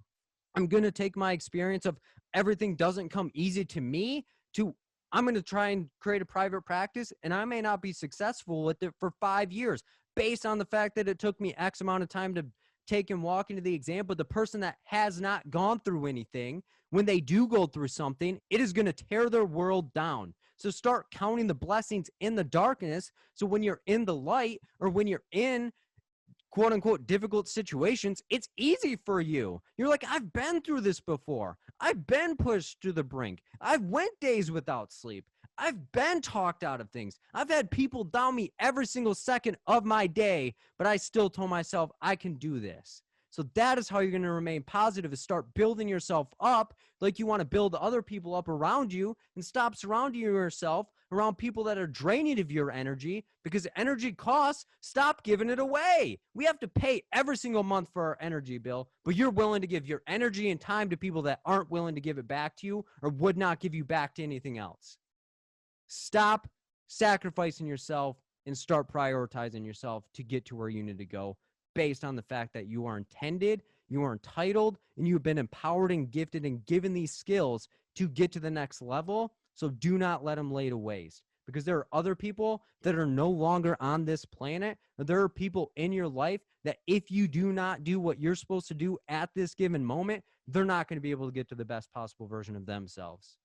I'm going to take my experience of everything doesn't come easy to me to I'm going to try and create a private practice, and I may not be successful with it for 5 years based on the fact that it took me X amount of time to take and walk into the exam. But the person that has not gone through anything, when they do go through something, it is going to tear their world down. So start counting the blessings in the darkness. So when you're in the light, or when you're in quote unquote difficult situations, it's easy for you. You're like, I've been through this before. I've been pushed to the brink. I've went days without sleep. I've been talked out of things. I've had people down me every single second of my day, but I still told myself I can do this. So that is how you're going to remain positive, is start building yourself up like you want to build other people up around you, and stop surrounding yourself around people that are draining of your energy, because energy costs. Stop giving it away. We have to pay every single month for our energy bill, but you're willing to give your energy and time to people that aren't willing to give it back to you or would not give you back to anything else. Stop sacrificing yourself and start prioritizing yourself to get to where you need to go, based on the fact that you are intended, you are entitled, and you've been empowered and gifted and given these skills to get to the next level. So do not let them lay to waste, because there are other people that are no longer on this planet. Or there are people in your life that if you do not do what you're supposed to do at this given moment, they're not going to be able to get to the best possible version of themselves.